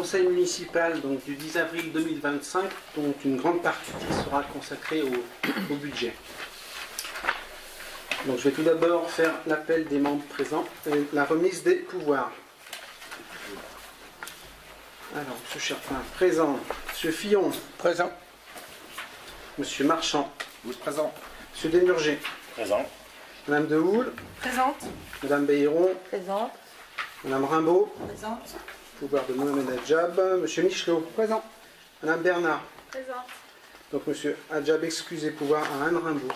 conseil municipal donc, du 10 avril 2025, dont une grande partie sera consacrée au budget. Donc, je vais tout d'abord faire l'appel des membres présents et la remise des pouvoirs. Alors, M. Cherpin, présent. M. Fillon. Présent. M. Marchand. Présent. M. Desmurger. Présent. Mme Dehoule. Présente. Mme Béhiron. Présente. Mme Rimbaud. Présente. Pouvoir de Mohamed Adjab. M. Michelot. Présent. Mme Bernard. Présente. Donc, M. Adjab excusé, pouvoir à Anne Rimbaud.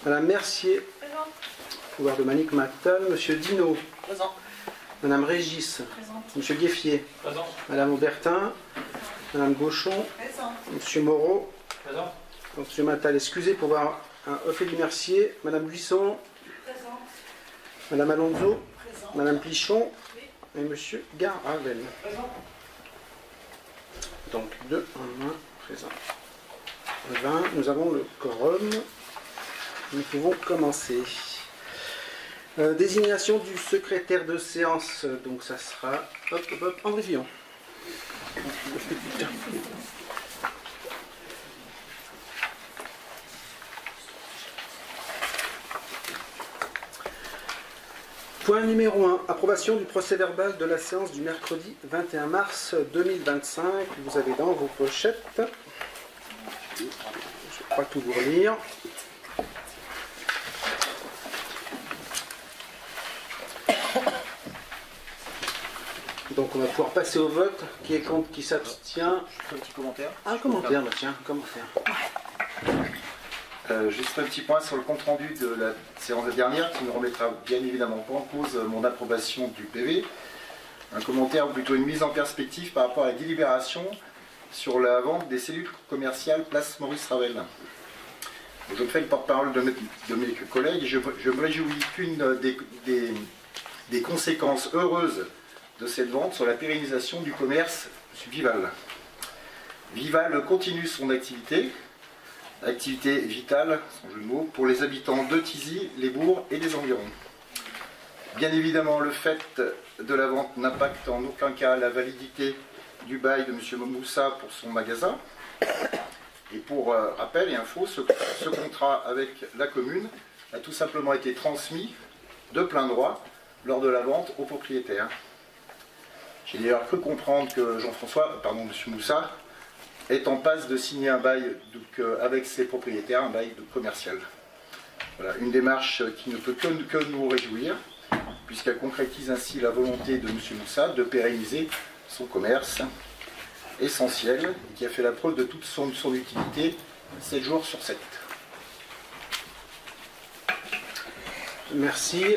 Mme Mercier. Présente. Pouvoir de Manik Mattal. M. Dino. Présent. Mme Régis. Présente. M. Gueffier. Présent. Mme Aubertin. Mme Gauchon. Présente. M. Moreau. Présent. Donc, M. Mattal excusé, pouvoir à Ophélie Mercier. Mme Buisson. Présente. Mme Alonso. Présente. Mme Plichon. Et M. Garavel. Présent. Donc 2 en 1 présent. 20, nous avons le quorum. Nous pouvons commencer. Désignation du secrétaire de séance. Donc ça sera André Fillon. Point numéro 1, approbation du procès-verbal de la séance du mercredi 21 mars 2025. Vous avez dans vos pochettes. Je ne vais pas tout vous relire. Donc on va pouvoir passer au vote. Qui est contre, qui s'abstient. Juste un petit commentaire. Un commentaire, bah tiens, un commentaire. Juste un petit point sur le compte-rendu de la séance dernière qui ne remettra bien évidemment pas en cause mon approbation du PV. Un commentaire ou plutôt une mise en perspective par rapport à la délibération sur la vente des cellules commerciales place Maurice Ravel. Je fais le porte-parole de mes collègues et je me réjouis qu'une des conséquences heureuses de cette vente sur la pérennisation du commerce Vival. Vival continue son activité vitale, sans jeu de mots, pour les habitants de Thizy, les bourgs et les environs. Bien évidemment, le fait de la vente n'impacte en aucun cas la validité du bail de M. Moussa pour son magasin. Et pour rappel et info, ce contrat avec la commune a tout simplement été transmis de plein droit lors de la vente au propriétaire. J'ai d'ailleurs cru comprendre que M. Moussa, est en passe de signer un bail avec ses propriétaires, un bail commercial. Voilà, une démarche qui ne peut que nous réjouir, puisqu'elle concrétise ainsi la volonté de M. Moussa de pérenniser son commerce essentiel, et qui a fait la preuve de toute son utilité 7 jours sur 7. Merci.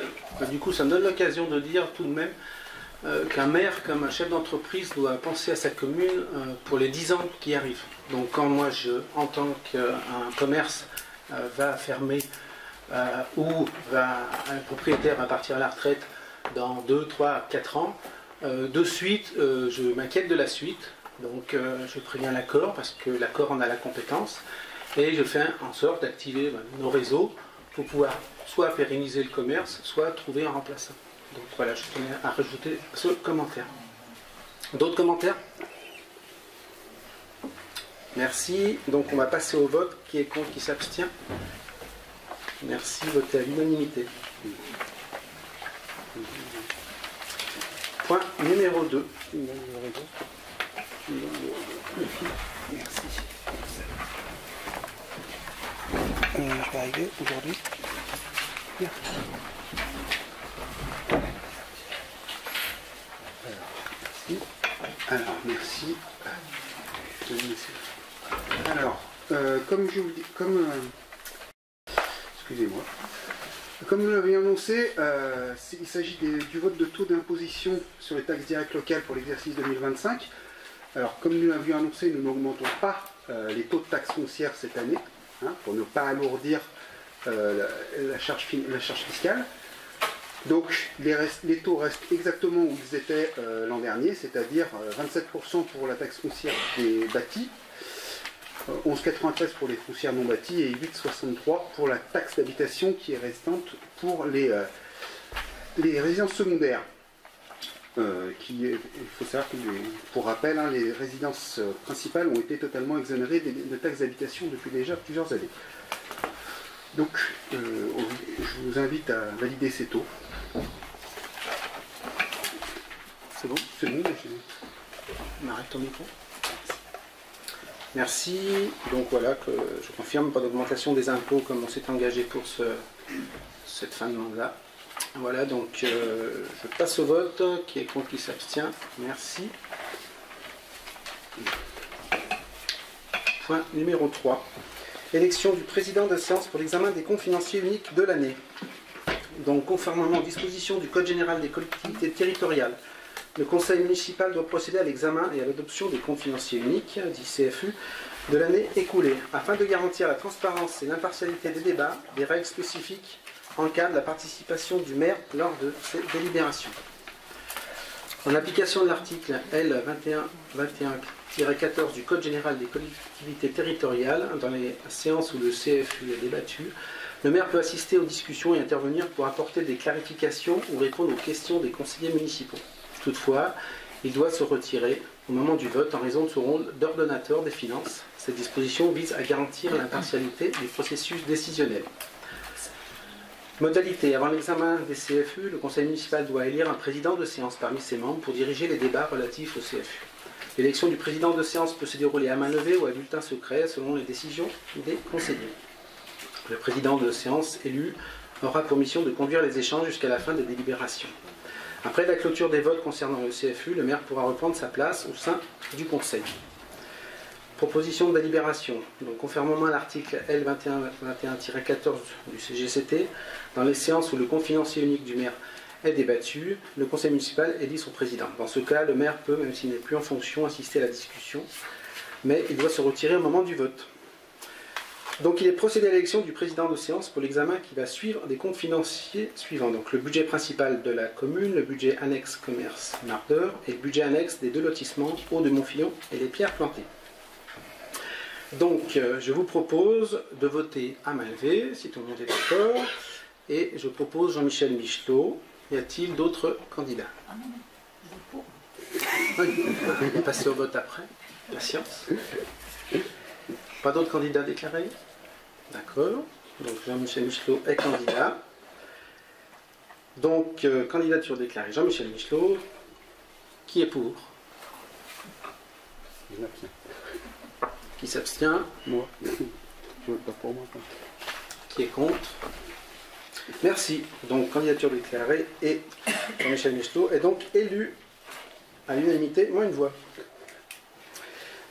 Du coup, ça me donne l'occasion de dire tout de même qu'un maire, comme un chef d'entreprise, doit penser à sa commune pour les 10 ans qui arrivent. Donc quand moi, en tant qu'un commerce va fermer ou un propriétaire va partir à la retraite dans 2, 3, 4 ans, de suite, je m'inquiète de la suite. Donc je préviens l'accord, parce que l'accord en a la compétence, et je fais en sorte d'activer nos réseaux pour pouvoir soit pérenniser le commerce, soit trouver un remplaçant. Donc voilà, je tenais à rajouter ce commentaire. D'autres commentaires? Merci. Donc on va passer au vote. Qui est contre, qui s'abstient? Merci, votez à l'unanimité. Point numéro 2. Merci. Je vais arriver aujourd'hui. Bien. Alors, merci. Alors, comme je vous dis, excusez-moi. Comme nous l'avions annoncé, il s'agit du vote de taux d'imposition sur les taxes directes locales pour l'exercice 2025. Alors, comme nous l'avions annoncé, nous n'augmentons pas les taux de taxes foncières cette année, pour ne pas alourdir la charge fiscale. Donc les taux restent exactement où ils étaient l'an dernier, c'est-à-dire 27% pour la taxe foncière des bâtis, 11,93 pour les foncières non bâties et 8,63 pour la taxe d'habitation qui est restante pour les résidences secondaires. il faut savoir que, pour rappel, hein, les résidences principales ont été totalement exonérées de taxes d'habitation depuis déjà plusieurs années. Donc, je vous invite à valider ces taux. C'est bon? C'est bon, On arrête ton micro. Merci. Donc voilà, que je confirme, pas d'augmentation des impôts comme on s'est engagé pour cette fin de mandat. Voilà, donc je passe au vote. Qui est contre, qui s'abstient? Merci. Point numéro 3. Élection du président de séance pour l'examen des comptes financiers uniques de l'année. Donc, conformément aux dispositions du Code général des collectivités territoriales, le Conseil municipal doit procéder à l'examen et à l'adoption des comptes financiers uniques, dit CFU, de l'année écoulée, afin de garantir la transparence et l'impartialité des débats. Des règles spécifiques encadrent la participation du maire lors de ces délibérations. En application de l'article L. 21-14 du Code général des collectivités territoriales, dans les séances où le CFU est débattu, le maire peut assister aux discussions et intervenir pour apporter des clarifications ou répondre aux questions des conseillers municipaux. Toutefois, il doit se retirer au moment du vote en raison de son rôle d'ordonnateur des finances. Cette disposition vise à garantir l'impartialité du processus décisionnel. Modalité. Avant l'examen des CFU, le conseil municipal doit élire un président de séance parmi ses membres pour diriger les débats relatifs au CFU. L'élection du président de séance peut se dérouler à main levée ou à bulletin secret selon les décisions des conseillers. Le président de séance élu aura pour mission de conduire les échanges jusqu'à la fin des délibérations. Après la clôture des votes concernant le CFU, le maire pourra reprendre sa place au sein du conseil. Proposition de délibération. Donc, conformément à l'article L. 21-14 du CGCT, dans les séances où le compte financier unique du maire est débattu, le conseil municipal élit son président. Dans ce cas, le maire peut, même s'il n'est plus en fonction, assister à la discussion, mais il doit se retirer au moment du vote. Donc il est procédé à l'élection du président de séance pour l'examen qui va suivre des comptes financiers suivants. Donc le budget principal de la commune, le budget annexe commerce Mardeur et le budget annexe des deux lotissements Haut de Montfillon et les Pierres Plantées. Donc je vous propose de voter à main levée, si tout le monde est d'accord, et je propose Jean-Michel Michelot. Y a-t-il d'autres candidats? Oui, on va passer au vote après. Patience. Pas d'autres candidats déclarés? D'accord. Donc Jean-Michel Michelot est candidat. Donc candidature déclarée. Jean-Michel Michelot. Qui est pour? Je m'abstiens. Qui s'abstient? Moi. Je vote pas pour moi. Qui est contre? Merci. Donc candidature déclarée et Jean-Michel Michelot est donc élu à l'unanimité, moins une voix.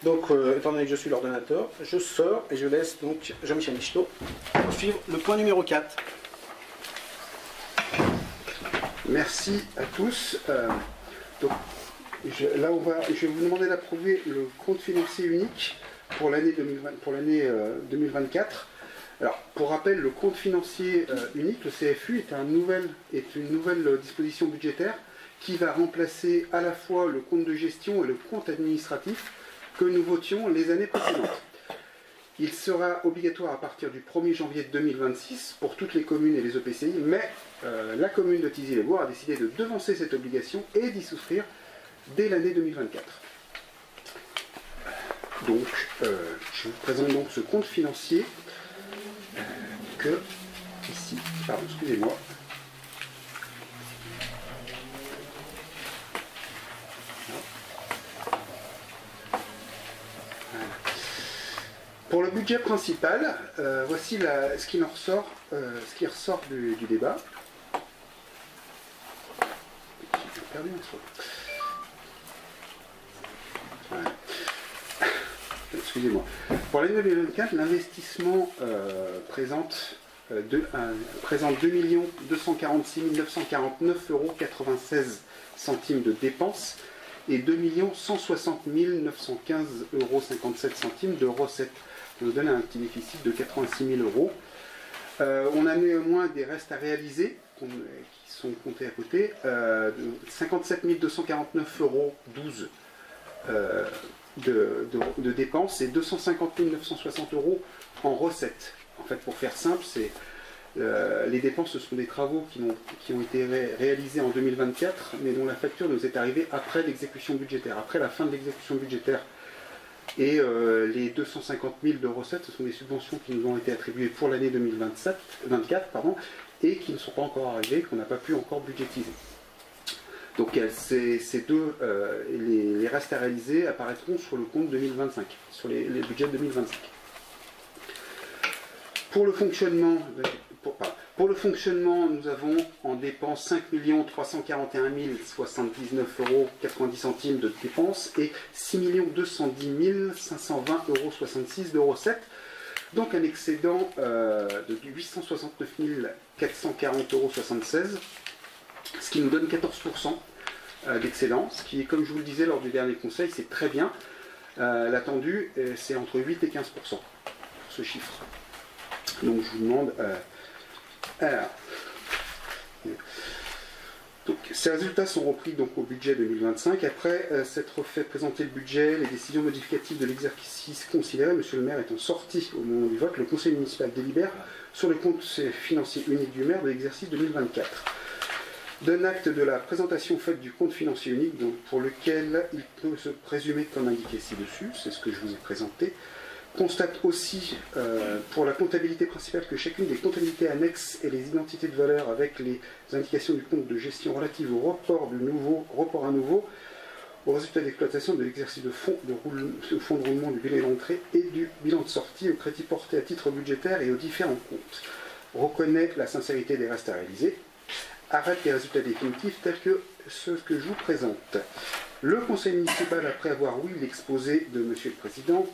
Donc, étant donné que je suis l'ordonnateur, je sors et je laisse donc Jean-Michel Michelot suivre le point numéro 4. Merci à tous. Donc, je vais vous demander d'approuver le compte financier unique pour l'année 2024. Alors, pour rappel, le compte financier unique, le CFU, est une nouvelle disposition budgétaire qui va remplacer à la fois le compte de gestion et le compte administratif que nous votions les années précédentes. Il sera obligatoire à partir du 1er janvier 2026 pour toutes les communes et les EPCI, mais la commune de Thizy-les-Bourgs a décidé de devancer cette obligation et d'y souscrire dès l'année 2024. Donc, je vous présente donc ce compte financier que, ici, pardon, excusez-moi. Pour le budget principal, voici ce qui ressort du débat. J'ai perdu un truc. Voilà. Excusez-moi. Pour l'année 2024, l'investissement présente 2 246 949,96 € de dépenses et 2 160 915,57 € de recettes. Ça nous donne un petit déficit de 86 000 €. On a néanmoins des restes à réaliser qui sont comptés à côté. 57 249,12 € de dépenses et 250 960 € en recettes. En fait, pour faire simple, c'est Les dépenses, ce sont des travaux qui ont été réalisés en 2024, mais dont la facture nous est arrivée après l'exécution budgétaire, après la fin de l'exécution budgétaire. Et les 250 000 de recettes, ce sont des subventions qui nous ont été attribuées pour l'année 2024, et qui ne sont pas encore arrivées, qu'on n'a pas pu encore budgétiser. Donc ces deux, les restes à réaliser apparaîtront sur le compte 2025, sur les budgets 2025. Pour le fonctionnement, nous avons en dépenses 5 341 079,90 € de dépenses et 6 210 520,66 € de recettes. Donc un excédent de 869 440,76 €, ce qui nous donne 14% d'excédent, ce qui, comme je vous le disais lors du dernier conseil, c'est très bien. L'attendu, c'est entre 8 et 15% pour ce chiffre. Donc je vous demande... donc, ces résultats sont repris donc, au budget 2025. Après s'être fait présenter le budget, les décisions modificatives de l'exercice considéré, Monsieur le maire étant sorti au moment du vote, le conseil municipal délibère sur le compte financier unique du maire de l'exercice 2024. Donne acte de la présentation faite du compte financier unique, donc, pour lequel il peut se présumer comme indiqué ci-dessus, c'est ce que je vous ai présenté. Constate aussi pour la comptabilité principale que chacune des comptabilités annexes et les identités de valeur avec les indications du compte de gestion relatives au report à nouveau, au résultat d'exploitation de l'exercice de fonds de roulement du bilan d'entrée et du bilan de sortie, au crédit porté à titre budgétaire et aux différents comptes. Reconnaît la sincérité des restes à réaliser. Arrête les résultats définitifs tels que ceux que je vous présente. Le conseil municipal, après avoir oui l'exposé de Monsieur le Président,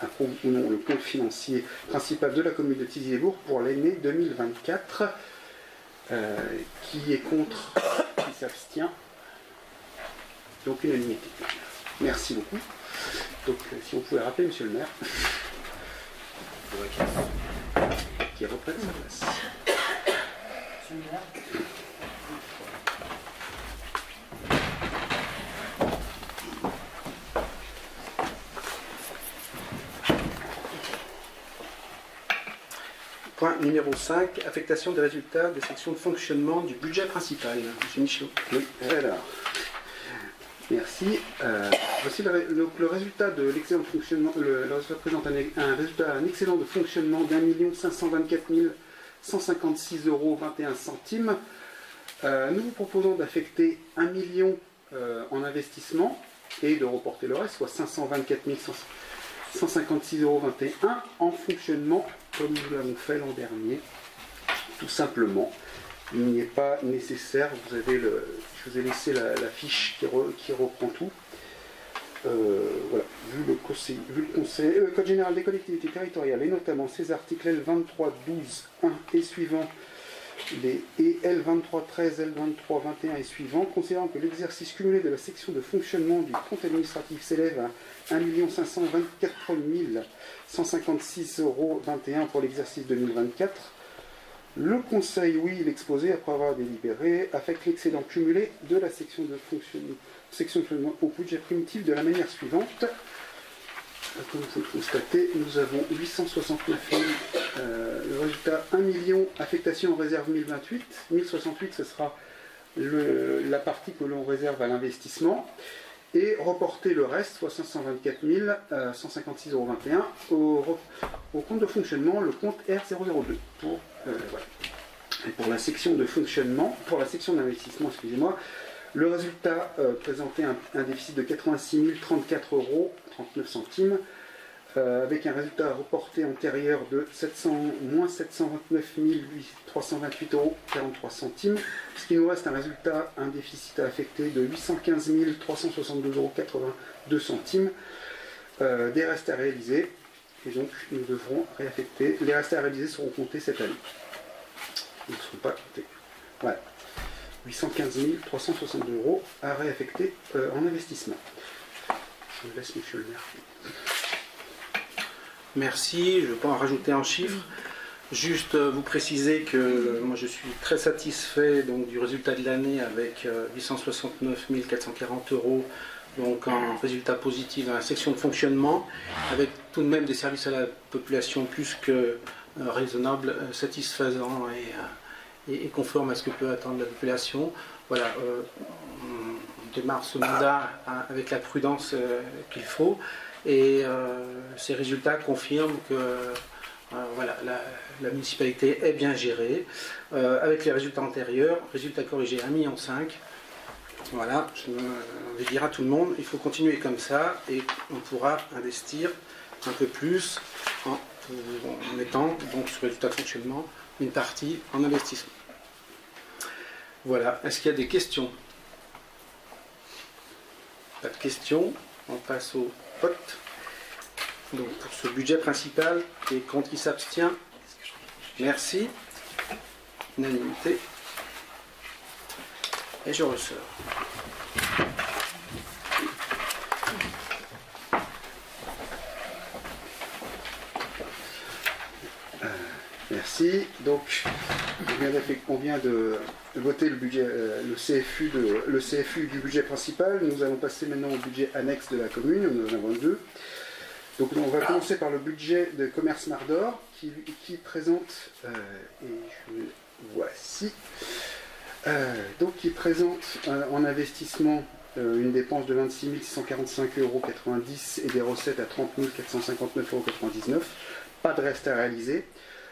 approuve ou non le compte financier principal de la commune de Thizy-les-Bourgs pour l'année 2024. Qui est contre, qui s'abstient. Donc unanimité. Merci beaucoup. Donc si on pouvait rappeler Monsieur le maire qui reprenne sa place. Monsieur le maire. Point numéro 5, affectation des résultats des sections de fonctionnement du budget principal. Monsieur Michelot. Oui, alors, merci. Voici le résultat de l'excédent de fonctionnement. Le résultat présente un excédent de fonctionnement d'1 524 156,21 €. Nous vous proposons d'affecter 1 million en investissement et de reporter le reste, soit 524 156,21 € en fonctionnement, comme nous l'avons fait l'an dernier, tout simplement. Il n'y est pas nécessaire, je vous ai laissé la fiche qui reprend tout. Voilà, vu le Code général des collectivités territoriales, et notamment ces articles L23.12.1 et suivants, et L23.13, L23.21 et suivants, considérant que l'exercice cumulé de la section de fonctionnement du compte administratif s'élève à 1 524 156,21 € pour l'exercice 2024, le Conseil, oui, l'exposé, après avoir délibéré, affecte l'excédent cumulé de la section de fonctionnement au budget primitif de la manière suivante. Comme vous le constatez, nous avons 869 000, le résultat 1 million, affectation en réserve 1028. 1068, ce sera la partie que l'on réserve à l'investissement. Et reporter le reste, soit 524 156,21 € au compte de fonctionnement, le compte R002. Voilà. Et pour la section de fonctionnement, pour la section d'investissement, excusez-moi, le résultat présentait un déficit de 86 034,39 €, avec un résultat reporté antérieur de moins 729 328,43 €, ce qui nous reste un déficit à affecter de 815 372,82 €, des restes à réaliser, et donc nous devrons réaffecter. Les restes à réaliser seront comptés cette année. Ils ne seront pas comptés. Voilà. 815 362 € à réaffecter en investissement. Je vous laisse, Monsieur le maire. Merci, je ne vais pas en rajouter en chiffres. Juste vous préciser que moi je suis très satisfait donc, du résultat de l'année avec 869 440 €, donc en résultat positif dans la section de fonctionnement, avec tout de même des services à la population plus que raisonnable, satisfaisant et conforme à ce que peut attendre la population. Voilà, on démarre ce mandat avec la prudence qu'il faut, et ces résultats confirment que voilà, la municipalité est bien gérée, avec les résultats antérieurs, résultats corrigés 1,5 million. Voilà, je vais dire à tout le monde, il faut continuer comme ça et on pourra investir un peu plus en mettant donc sur le résultat de fonctionnement une partie en investissement. Voilà, est-ce qu'il y a des questions? Pas de questions, on passe au vote. Donc pour ce budget principal, qui est contre, qui s'abstient, merci, unanimité, et je ressors. Merci. Donc, on vient de voter le budget, le CFU du budget principal. Nous allons passer maintenant au budget annexe de la commune. Nous en avons deux. Donc, on va commencer par le budget de commerce Mardor qui présente, et je voici, donc qui présente en investissement une dépense de 26 645,90 € et des recettes à 30 459,99 €. Pas de reste à réaliser.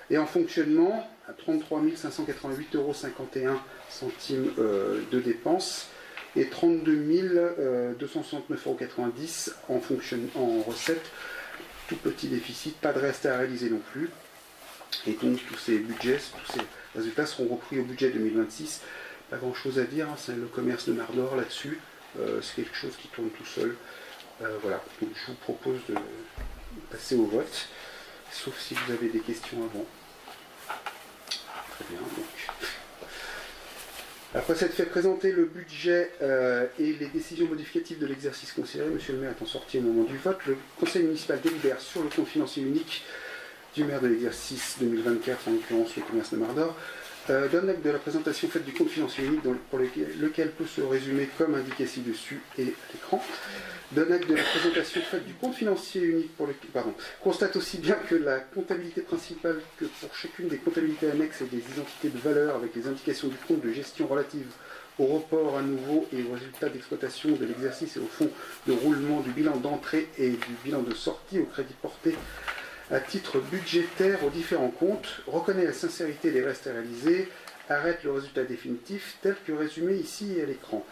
Et en fonctionnement, à 33 588,51 € de dépenses et 32 269,90 € en recettes. Tout petit déficit, pas de reste à réaliser non plus. Et donc tous ces budgets, tous ces résultats seront repris au budget 2026. Pas grand chose à dire, hein, c'est le commerce de Mardor là-dessus. C'est quelque chose qui tourne tout seul. Voilà, donc je vous propose de passer au vote, sauf si vous avez des questions avant. Très bien, donc. Après s'être fait présenter le budget et les décisions modificatives de l'exercice considéré, monsieur le maire étant sorti au moment du vote, le conseil municipal délibère sur le compte financier unique du maire de l'exercice 2024, en l'occurrence le commerce de Mardor, donne acte de la présentation faite du compte financier unique pour lequel peut se résumer comme indiqué ci-dessus et à l'écran. Donne acte de la présentation faite du compte financier unique constate aussi bien que la comptabilité principale que pour chacune des comptabilités annexes et des identités de valeur avec les indications du compte de gestion relatives au report à nouveau et aux résultats d'exploitation de l'exercice et au fonds de roulement du bilan d'entrée et du bilan de sortie au crédit porté à titre budgétaire aux différents comptes, reconnaît la sincérité des restes à réaliser, arrête le résultat définitif tel que résumé ici à l'écran.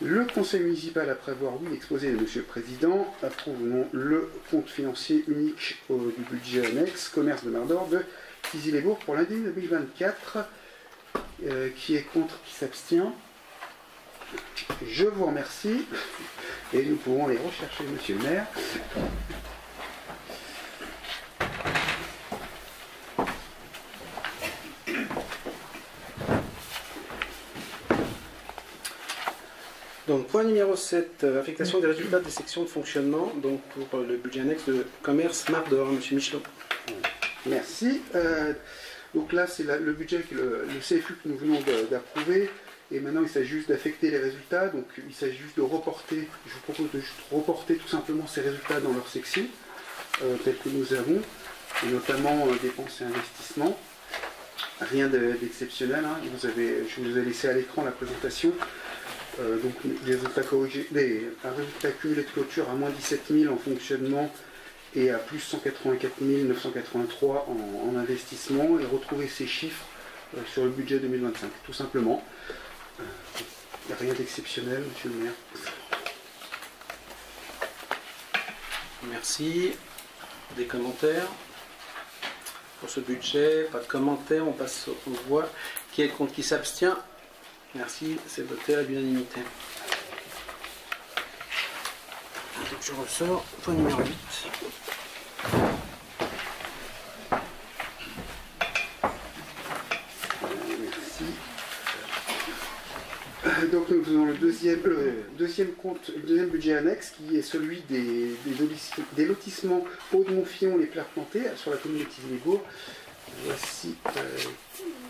Le conseil municipal, après avoir l'exposé de M. le Président, approuve le compte financier unique du budget annexe commerce de Mardor de Thizy-les-Bourgs pour l'année 2024. Qui est contre, qui s'abstient? Je vous remercie. Et nous pouvons aller rechercher M. le maire. Donc, point numéro 7, affectation des résultats des sections de fonctionnement, donc pour le budget annexe de commerce Mardor, M. Michelot. Merci. Donc là, c'est le budget, le CFU que nous venons d'approuver, et maintenant il s'agit juste d'affecter les résultats, donc il s'agit juste de reporter, je vous propose de juste reporter tout simplement ces résultats dans leur section, tels que nous avons, et notamment dépenses et investissements. Rien d'exceptionnel, hein. Je vous ai laissé à l'écran la présentation. Donc les résultats corrigés, un résultat cumulé de clôture à moins 17 000 en fonctionnement et à plus 184 983 en investissement, et retrouver ces chiffres sur le budget 2025, tout simplement. Il n'y a rien d'exceptionnel, monsieur le maire. Merci. Des commentaires pour ce budget? Pas de commentaires, on passe aux voix. Qui est contre, qui s'abstient? Merci, c'est voté à l'unanimité. Je ressors, point numéro 8. Merci. Donc nous faisons le deuxième budget annexe, qui est celui des lotissements Hauts-de-Montfillon, les Pleurs Plantées, sur la commune de Thizy-les-Bourgs. Voici,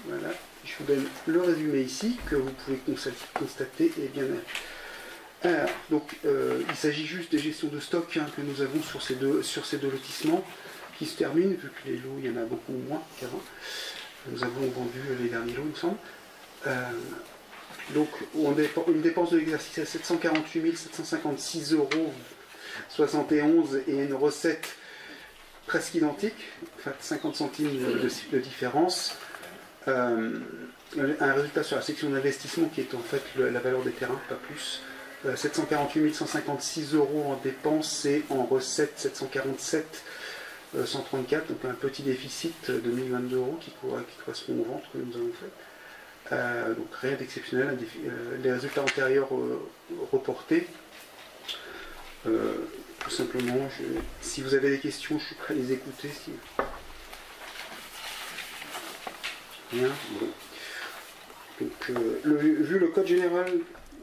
voilà. Je vous donne le résumé ici, que vous pouvez constater. Et bien, alors, donc, il s'agit juste des gestions de stock, hein, que nous avons sur ces deux lotissements, qui se termine, vu que les lots, il y en a beaucoup moins qu'avant. Nous avons vendu les derniers lots, il me semble. Donc, une dépense de l'exercice à 748 756,71 € et une recette presque identique, enfin 50 centimes de différence. Un résultat sur la section d'investissement qui est en fait la valeur des terrains, pas plus. 748 156 € en dépenses et en recettes 747 134, donc un petit déficit de 1022 € qui correspond aux ventes que nous avons faites. Donc rien d'exceptionnel, les résultats antérieurs reportés. Tout simplement, si vous avez des questions, je suis prêt à les écouter. Rien. Bon. Donc, vu le Code général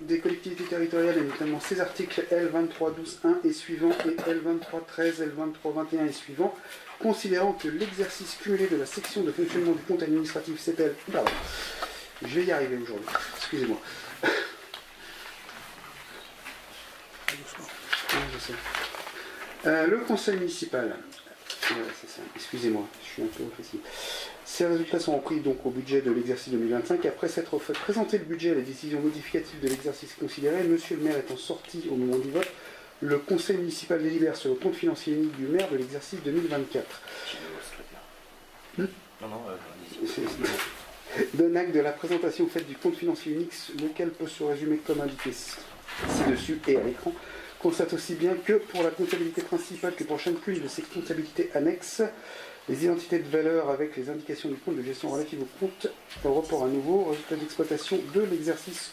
des collectivités territoriales, et notamment ces articles L2312.1 et suivants, et L2313, L2321 et suivants, considérant que l'exercice cumulé de la section de fonctionnement du compte administratif CPL... Pardon, je vais y arriver aujourd'hui, excusez-moi. Le conseil municipal, excusez-moi, je suis un peu facile. Ces résultats sont repris donc au budget de l'exercice 2025. Après s'être fait présenter le budget et les décisions modificatives de l'exercice considéré, monsieur le maire étant sorti au moment du vote, le conseil municipal délibère sur le compte financier unique du maire de l'exercice 2024. Donne acte de la présentation faite du compte financier unique, lequel peut se résumer comme indiqué ci-dessus et à l'écran. Constate aussi bien que pour la comptabilité principale que pour chacune de ces comptabilités annexes, les identités de valeur avec les indications du compte de gestion relative au compte au report à nouveau, résultat d'exploitation de l'exercice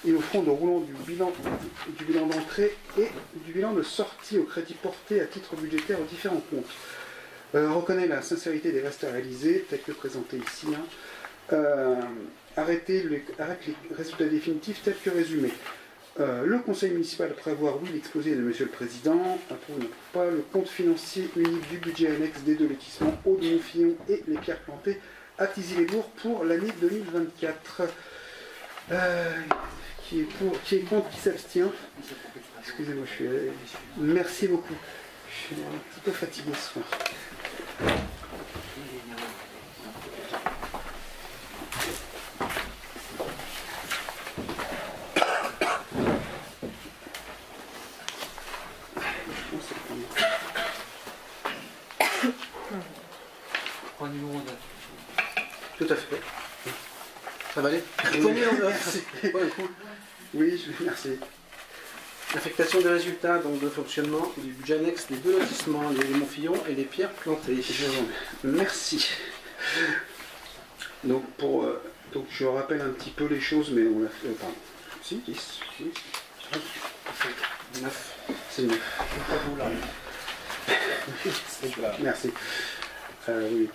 et au fond de roulant du bilan d'entrée et du bilan de sortie au crédit porté à titre budgétaire aux différents comptes. Reconnaît la sincérité des restes à réaliser, tels que présentés ici. Arrête les résultats définitifs tels que résumés. Le conseil municipal prévoit, oui, l'exposé de monsieur le président, approuve pas le compte financier unique du budget annexe des deux lotissements Aude-Montfillon et les Pierres Plantées à Tizy-les-Bourgs pour l'année 2024. Qui est contre, qui s'abstient. Excusez-moi, merci beaucoup. Je suis un petit peu fatigué ce soir. Tout à fait. Ça va aller? Merci. Oui, merci. Affectation des résultats donc, de fonctionnement du budget annexe des deux lotissements, les Montfillon et les Pierres Plantées. Merci. Donc, donc je rappelle un petit peu les choses, mais on l'a fait. Pardon. Si, 10. 9. C'est 9. Merci. Oui.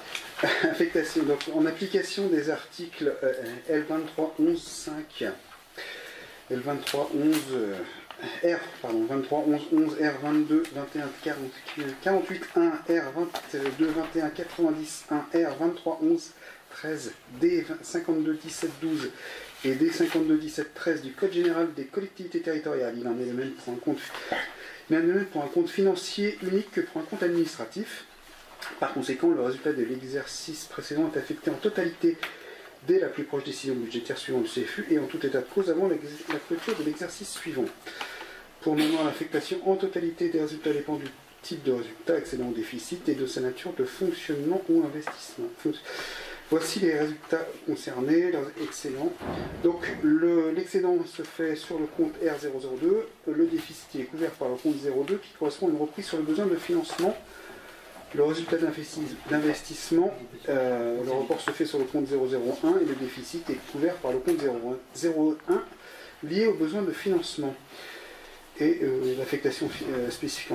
Affectation. Donc, en application des articles L2311.5, L2311 R, pardon, 2311 R22 21 48 1 R22 21 90 1 R2311 13 D 52 17 12 et D 52 17 13 du Code général des collectivités territoriales. Il en est de même pour un compte financier unique que pour un compte administratif. Par conséquent, le résultat de l'exercice précédent est affecté en totalité dès la plus proche décision budgétaire suivant le CFU et en tout état de cause avant la clôture de l'exercice suivant. Pour le moment, l'affectation en totalité des résultats dépend du type de résultat, excédent ou déficit, et de sa nature de fonctionnement ou investissement. Voici les résultats concernés, excellent. Donc l'excédent se fait sur le compte R002, le déficit est couvert par le compte 02 qui correspond à une reprise sur le besoin de financement. Le résultat d'investissement, le report se fait sur le compte 001 et le déficit est couvert par le compte 01 lié aux besoins de financement. Et l'affectation spécifique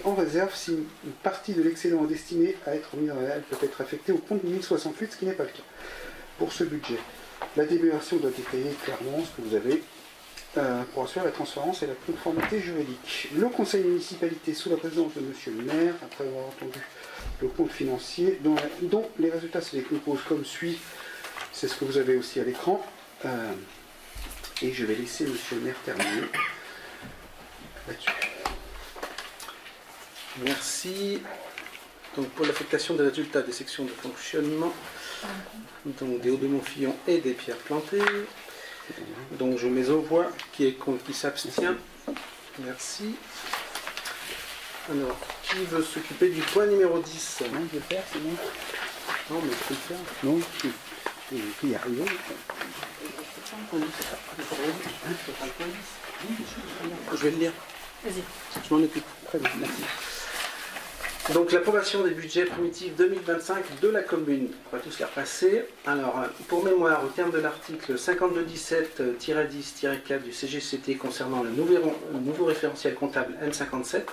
en réserve, si une partie de l'excédent est destinée à être mise en réel peut être affectée au compte 1068, ce qui n'est pas le cas pour ce budget. La délibération doit détailler clairement ce que vous avez pour assurer la transparence et la conformité juridique. Le conseil de municipalité, sous la présidence de monsieur le maire, après avoir entendu le compte financier, dont les résultats se décomposent comme suit, c'est ce que vous avez aussi à l'écran. Et je vais laisser monsieur le maire terminer là-dessus. Merci. Donc pour l'affectation des résultats des sections de fonctionnement, donc des hauts de Montfillon et des pierres plantées. Donc je mets aux voix qui est contre, qui s'abstient. Merci. Alors, qui veut s'occuper du point numéro 10? Non, je vais le faire, c'est bon. Non, mais je peux le faire. Non, je peux y arriver. Je vais le lire. Vas-y. Je m'en occupe. Très bien, merci. Donc l'approbation des budgets primitifs 2025 de la commune. On va tous les repasser. Alors, pour mémoire, au terme de l'article 5217-10-4 du CGCT concernant le nouveau référentiel comptable M57,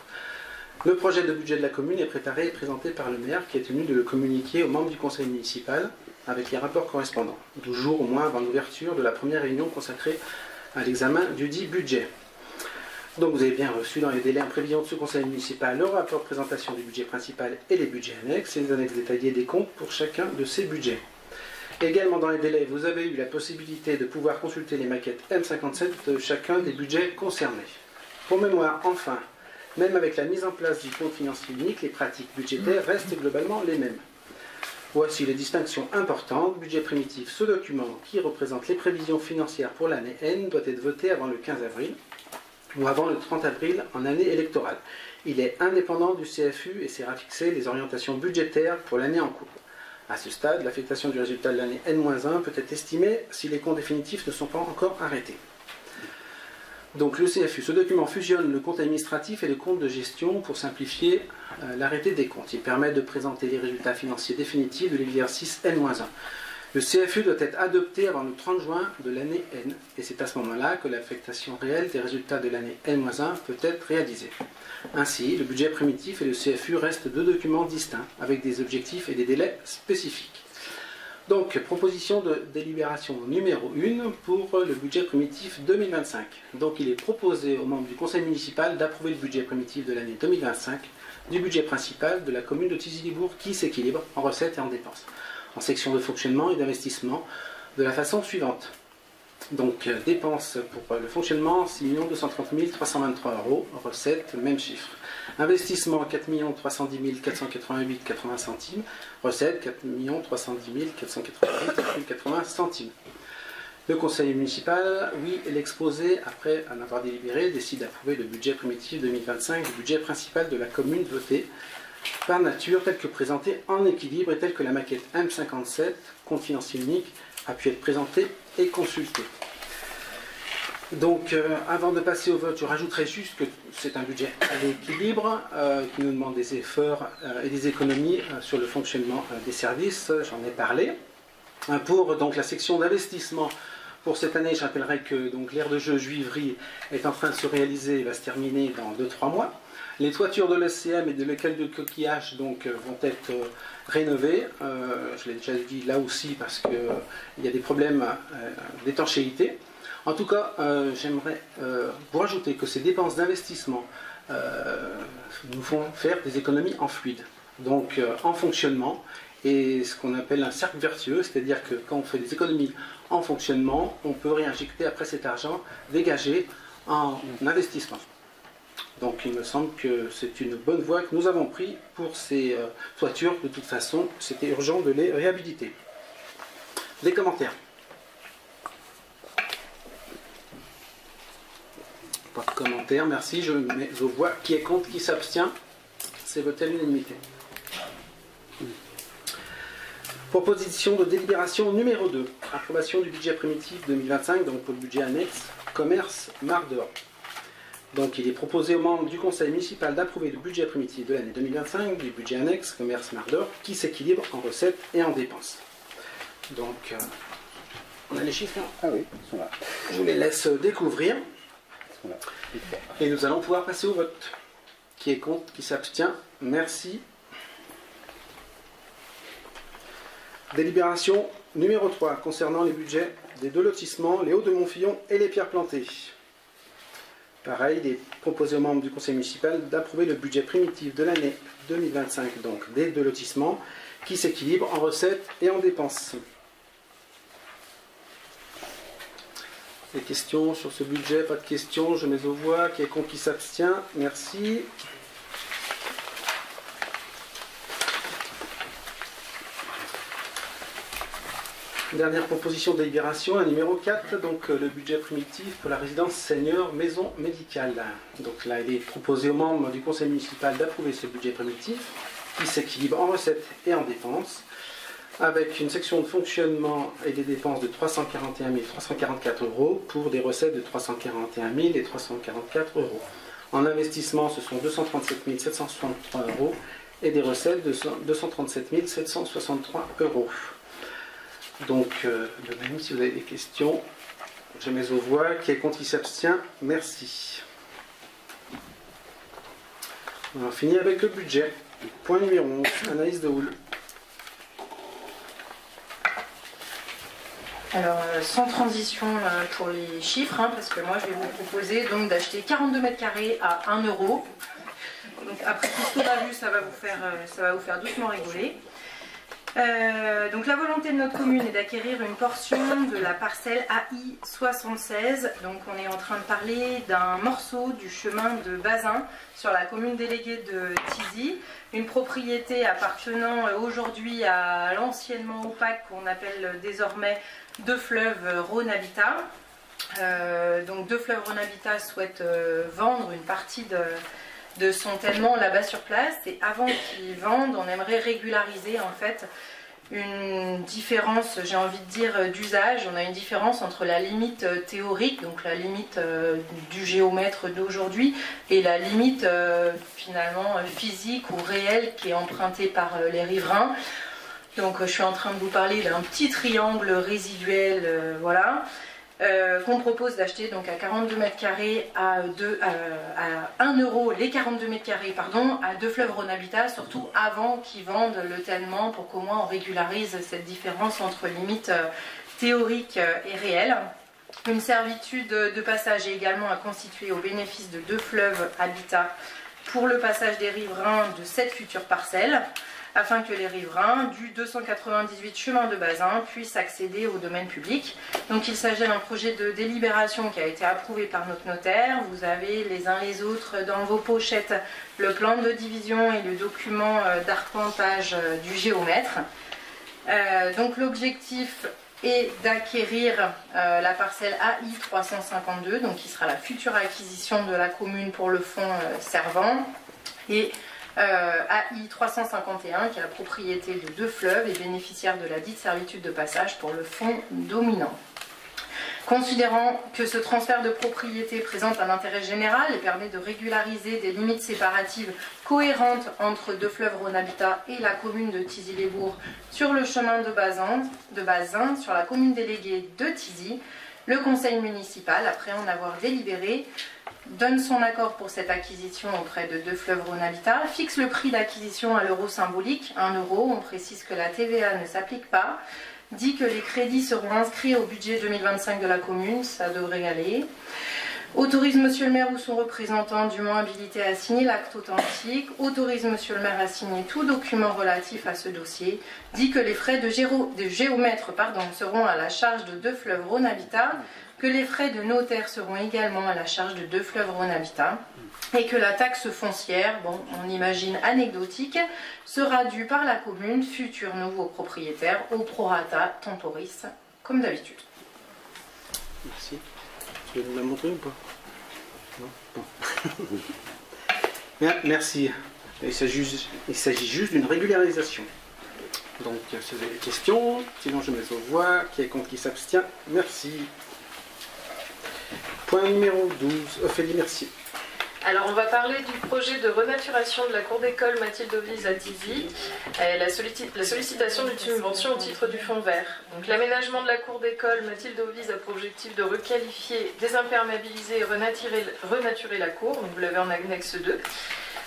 le projet de budget de la commune est préparé et présenté par le maire qui est tenu de le communiquer aux membres du conseil municipal avec les rapports correspondants, 12 jours au moins avant l'ouverture de la première réunion consacrée à l'examen du dit budget. Donc vous avez bien reçu dans les délais en prévision de ce conseil municipal le rapport de présentation du budget principal et les budgets annexes et les annexes détaillées des comptes pour chacun de ces budgets. Également dans les délais, vous avez eu la possibilité de pouvoir consulter les maquettes M57 de chacun des budgets concernés. Pour mémoire, enfin, même avec la mise en place du compte financier unique, les pratiques budgétaires restent globalement les mêmes. Voici les distinctions importantes. Budget primitif, ce document qui représente les prévisions financières pour l'année N doit être voté avant le 15 avril ou avant le 30 avril en année électorale. Il est indépendant du CFU et sert à fixer les orientations budgétaires pour l'année en cours. À ce stade, l'affectation du résultat de l'année N-1 peut être estimée si les comptes définitifs ne sont pas encore arrêtés. Donc le CFU, ce document fusionne le compte administratif et le compte de gestion pour simplifier l'arrêté des comptes. Il permet de présenter les résultats financiers définitifs de l'exercice N-1. Le CFU doit être adopté avant le 30 juin de l'année N, et c'est à ce moment-là que l'affectation réelle des résultats de l'année N-1 peut être réalisée. Ainsi, le budget primitif et le CFU restent deux documents distincts, avec des objectifs et des délais spécifiques. Donc, proposition de délibération numéro 1 pour le budget primitif 2025. Donc, il est proposé aux membres du conseil municipal d'approuver le budget primitif de l'année 2025 du budget principal de la commune de Tizy-Libourg qui s'équilibre en recettes et en dépenses, en section de fonctionnement et d'investissement, de la façon suivante. Donc, dépenses pour le fonctionnement, 6 230 323 €, recettes, même chiffre. Investissement, 4 310 488,80 centimes, recettes, 4 310 488,80 centimes. Le conseil municipal, oui, l'exposé, après en avoir délibéré, décide d'approuver le budget primitif 2025 du budget principal de la commune voté par nature, tel que présenté en équilibre et tel que la maquette M57, compte financier unique, a pu être présentée et consultée. Donc, avant de passer au vote, je rajouterai juste que c'est un budget à l'équilibre qui nous demande des efforts et des économies sur le fonctionnement des services, j'en ai parlé. Pour donc, la section d'investissement, pour cette année, je rappellerai que l'aire de jeu Juiverie est en train de se réaliser et va se terminer dans 2-3 mois. Les toitures de l'ECM et de l'école de coquillage vont être rénovées. Je l'ai déjà dit là aussi parce qu'il y a des problèmes d'étanchéité. En tout cas, j'aimerais vous rajouter que ces dépenses d'investissement nous font faire des économies en fluide, donc en fonctionnement, et ce qu'on appelle un cercle vertueux, c'est-à-dire que quand on fait des économies en fonctionnement, on peut réinjecter après cet argent dégagé en investissement. Donc il me semble que c'est une bonne voie que nous avons prise pour ces toitures. De toute façon, c'était urgent de les réhabiliter. Des commentaires? Pas de commentaires, merci. Je mets aux voix. Qui est contre, qui s'abstient? C'est voté à l'unanimité. Proposition de délibération numéro 2. Approbation du budget primitif 2025, donc pour le budget annexe, commerce, Mar d'Or. Donc il est proposé aux membres du conseil municipal d'approuver le budget primitif de l'année 2025 du budget annexe, commerce, Mar d'Or, qui s'équilibre en recettes et en dépenses. Donc, on a les chiffres là? Ah oui, ils sont là. Je vous les laisse découvrir. Et nous allons pouvoir passer au vote. Qui est contre, qui s'abstient? Merci. Délibération numéro 3 concernant les budgets des deux lotissements, les Hauts de Montfillon et les Pierres Plantées. Pareil, il est proposé aux membres du conseil municipal d'approuver le budget primitif de l'année 2025, donc des deux lotissements, qui s'équilibrent en recettes et en dépenses. Des questions sur ce budget? Pas de questions, je mets aux voix. Qui est contre, qui s'abstient? Merci. Dernière proposition de délibération, un numéro 4, donc le budget primitif pour la résidence senior maison médicale. Donc là, il est proposé aux membres du conseil municipal d'approuver ce budget primitif qui s'équilibre en recettes et en dépenses, avec une section de fonctionnement et des dépenses de 341 344 euros pour des recettes de 341 344 euros. En investissement, ce sont 237 763 euros et des recettes de 237 763 euros. Donc, de même, si vous avez des questions, je mets aux voix. Qui est contre, qui s'abstient? Merci. On a fini avec le budget. Point numéro 11, analyse de Houle. Alors, sans transition pour les chiffres, parce que moi, je vais vous proposer donc d'acheter 42 mètres carrés à 1 euro. Donc, après tout ce qu'on a vu, ça va vous faire doucement rigoler. Donc la volonté de notre commune est d'acquérir une portion de la parcelle AI 76. Donc on est en train de parler d'un morceau du chemin de Bazin sur la commune déléguée de Thizy, une propriété appartenant aujourd'hui à l'anciennement opaque qu'on appelle désormais Deux Fleuves Rhône Habitat. Donc Deux Fleuves Rhône Habitat souhaite vendre une partie de son tellement là-bas sur place, et avant qu'ils vendent, on aimerait régulariser en fait une différence, j'ai envie de dire, d'usage. On a une différence entre la limite théorique, donc la limite du géomètre d'aujourd'hui, et la limite finalement physique ou réelle qui est empruntée par les riverains. Donc je suis en train de vous parler d'un petit triangle résiduel, voilà. Qu'on propose d'acheter donc à 42 mètres carrés à 1 euro les 42 mètres carrés à Deux Fleuves Rhône Habitat, surtout avant qu'ils vendent le tellement, pour qu'au moins on régularise cette différence entre limite théorique et réelle. Une servitude de passage est également à constituer au bénéfice de Deux Fleuves Habitat pour le passage des riverains de cette future parcelle, afin que les riverains du 298 chemin de Bazin puissent accéder au domaine public. Donc il s'agit d'un projet de délibération qui a été approuvé par notre notaire. Vous avez les uns les autres dans vos pochettes le plan de division et le document d'arpentage du géomètre. Donc l'objectif est d'acquérir la parcelle AI 352, donc qui sera la future acquisition de la commune pour le fonds servant, et AI 351 qui est la propriété de Deux Fleuves et bénéficiaire de la dite servitude de passage pour le fonds dominant. Considérant que ce transfert de propriété présente un intérêt général et permet de régulariser des limites séparatives cohérentes entre Deux Fleuves Rhône Habitat et la commune de Thizy-les-Bourgs sur le chemin de Bazin sur la commune déléguée de Thizy, le conseil municipal, après en avoir délibéré, donne son accord pour cette acquisition auprès de Deux Fleuves Rhône Habitat, fixe le prix d'acquisition à l'euro symbolique, 1 euro, on précise que la TVA ne s'applique pas, dit que les crédits seront inscrits au budget 2025 de la commune, ça devrait aller, autorise monsieur le maire ou son représentant dûment habilité à signer l'acte authentique, autorise monsieur le maire à signer tout document relatif à ce dossier, dit que les frais de géomètre seront à la charge de Deux Fleuves Rhône Habitat, que les frais de notaire seront également à la charge de Deux Fleuves Rhône Habitat, et que la taxe foncière, bon, on imagine anecdotique, sera due par la commune, futur nouveau propriétaire, au prorata temporis, comme d'habitude. Merci. Tu veux nous la montrer ou pas? Non, bon. Merci. Il s'agit juste d'une régularisation. Donc, si vous avez des questions, sinon je mets aux voix. Qui est contre, qui s'abstient? Merci. Point numéro 12. Ophélie, merci. Alors on va parler du projet de renaturation de la cour d'école Mathilde Ovise à Thizy, la sollicitation d'une subvention au titre du fonds vert. Donc l'aménagement de la cour d'école Mathilde Ovise a pour objectif de requalifier, désimperméabiliser et renaturer la cour, donc vous l'avez en annexe 2.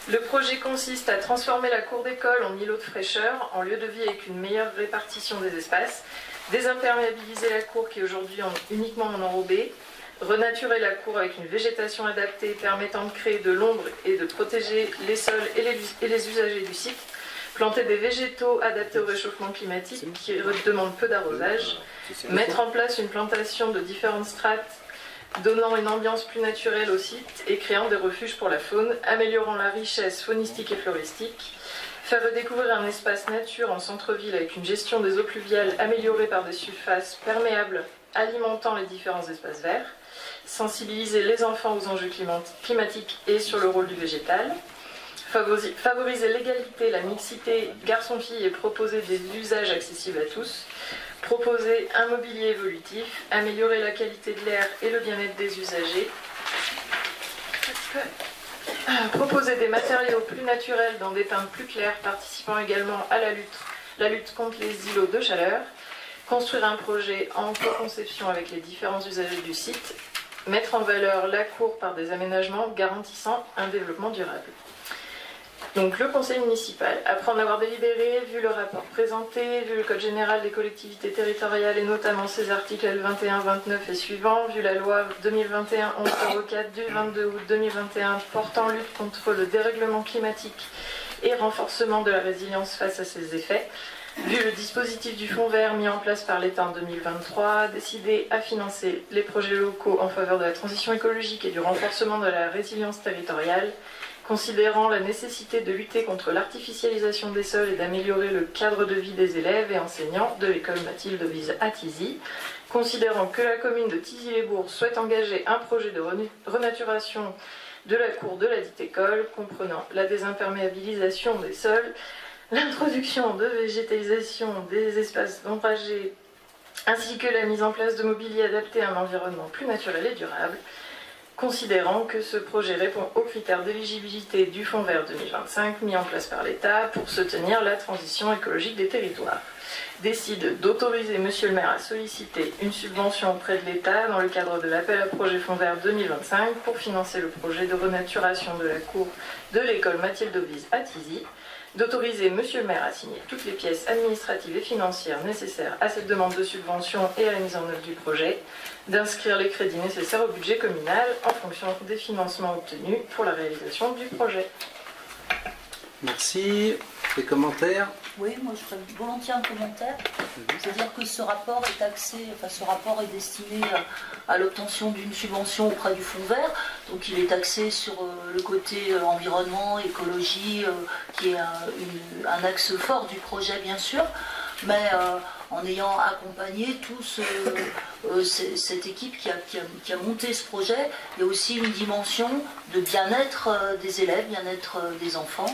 Le projet consiste à transformer la cour d'école en îlot de fraîcheur, en lieu de vie avec une meilleure répartition des espaces, désimperméabiliser la cour qui est aujourd'hui uniquement en enrobé, renaturer la cour avec une végétation adaptée permettant de créer de l'ombre et de protéger les sols et les usagers du site, planter des végétaux adaptés au réchauffement climatique qui demandent peu d'arrosage, mettre en place une plantation de différentes strates donnant une ambiance plus naturelle au site et créant des refuges pour la faune, améliorant la richesse faunistique et floristique, Faire redécouvrir un espace nature en centre-ville avec une gestion des eaux pluviales améliorée par des surfaces perméables alimentant les différents espaces verts. Sensibiliser les enfants aux enjeux climatiques et sur le rôle du végétal. Favoriser l'égalité, la mixité garçons-filles et proposer des usages accessibles à tous. Proposer un mobilier évolutif. Améliorer la qualité de l'air et le bien-être des usagers. Proposer des matériaux plus naturels dans des teintes plus claires, participant également à la lutte contre les îlots de chaleur. Construire un projet en co-conception avec les différents usagers du site. Mettre en valeur la cour par des aménagements garantissant un développement durable. Donc le conseil municipal, après en avoir délibéré, vu le rapport présenté, vu le code général des collectivités territoriales et notamment ses articles L21, 29 et suivants, vu la loi 2021-1104 du 22 août 2021 portant lutte contre le dérèglement climatique et renforcement de la résilience face à ses effets, vu le dispositif du fonds vert mis en place par l'État en 2023, décidé à financer les projets locaux en faveur de la transition écologique et du renforcement de la résilience territoriale, considérant la nécessité de lutter contre l'artificialisation des sols et d'améliorer le cadre de vie des élèves et enseignants de l'école Mathilde Ovise à Thizy, considérant que la commune de Thizy-les-Bourgs souhaite engager un projet de renaturation de la cour de la dite école, comprenant la désimperméabilisation des sols, l'introduction de végétalisation des espaces ombragés, ainsi que la mise en place de mobilier adapté à un environnement plus naturel et durable, considérant que ce projet répond aux critères d'éligibilité du Fonds vert 2025 mis en place par l'État pour soutenir la transition écologique des territoires. Décide d'autoriser Monsieur le maire à solliciter une subvention auprès de l'État dans le cadre de l'appel à projet Fonds vert 2025 pour financer le projet de renaturation de la cour de l'école Mathilde Ovise à Thizy, d'autoriser Monsieur le maire à signer toutes les pièces administratives et financières nécessaires à cette demande de subvention et à la mise en œuvre du projet, d'inscrire les crédits nécessaires au budget communal en fonction des financements obtenus pour la réalisation du projet. Merci. Des commentaires? Oui, moi je ferais volontiers un commentaire. C'est-à-dire que ce rapport est axé, enfin ce rapport est destiné à l'obtention d'une subvention auprès du Fonds vert. Donc il est axé sur le côté environnement, écologie, qui est un axe fort du projet bien sûr. Mais en ayant accompagné toute cette équipe qui a monté ce projet, il y a aussi une dimension de bien-être des élèves, bien-être des enfants,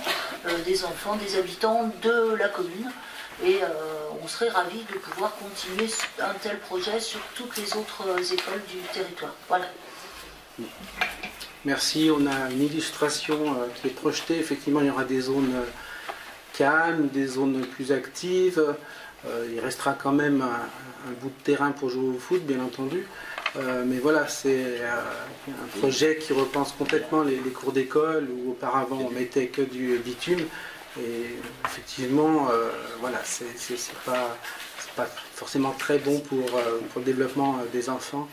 des habitants de la commune. Et on serait ravis de pouvoir continuer un tel projet sur toutes les autres écoles du territoire. Voilà. Merci, on a une illustration qui est projetée. Effectivement, il y aura des zones calmes, des zones plus actives. Il restera quand même un bout de terrain pour jouer au foot, bien entendu. Mais voilà, c'est un projet qui repense complètement les cours d'école où auparavant on mettait que du bitume. Et effectivement, voilà, c'est pas forcément très bon pour le développement des enfants.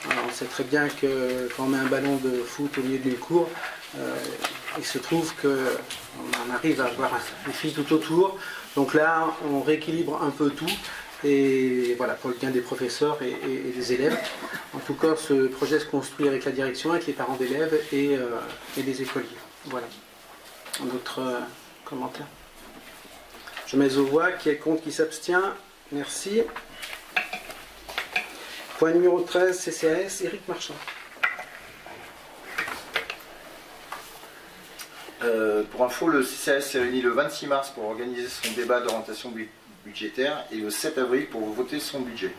On sait très bien que quand on met un ballon de foot au milieu d'une cour, il se trouve qu'on arrive à avoir des filles tout autour. Donc là, on rééquilibre un peu tout, et voilà, pour le bien des professeurs et des élèves. En tout cas, ce projet se construit avec la direction, avec les parents d'élèves et des écoliers. Voilà. D'autres commentaires? Je mets aux voix. Qui est contre, qui s'abstient? Merci. Point numéro 13, CCAS, Éric Marchand. Pour info, le CCAS s'est réuni le 26 mars pour organiser son débat d'orientation budgétaire et le 7 avril pour voter son budget.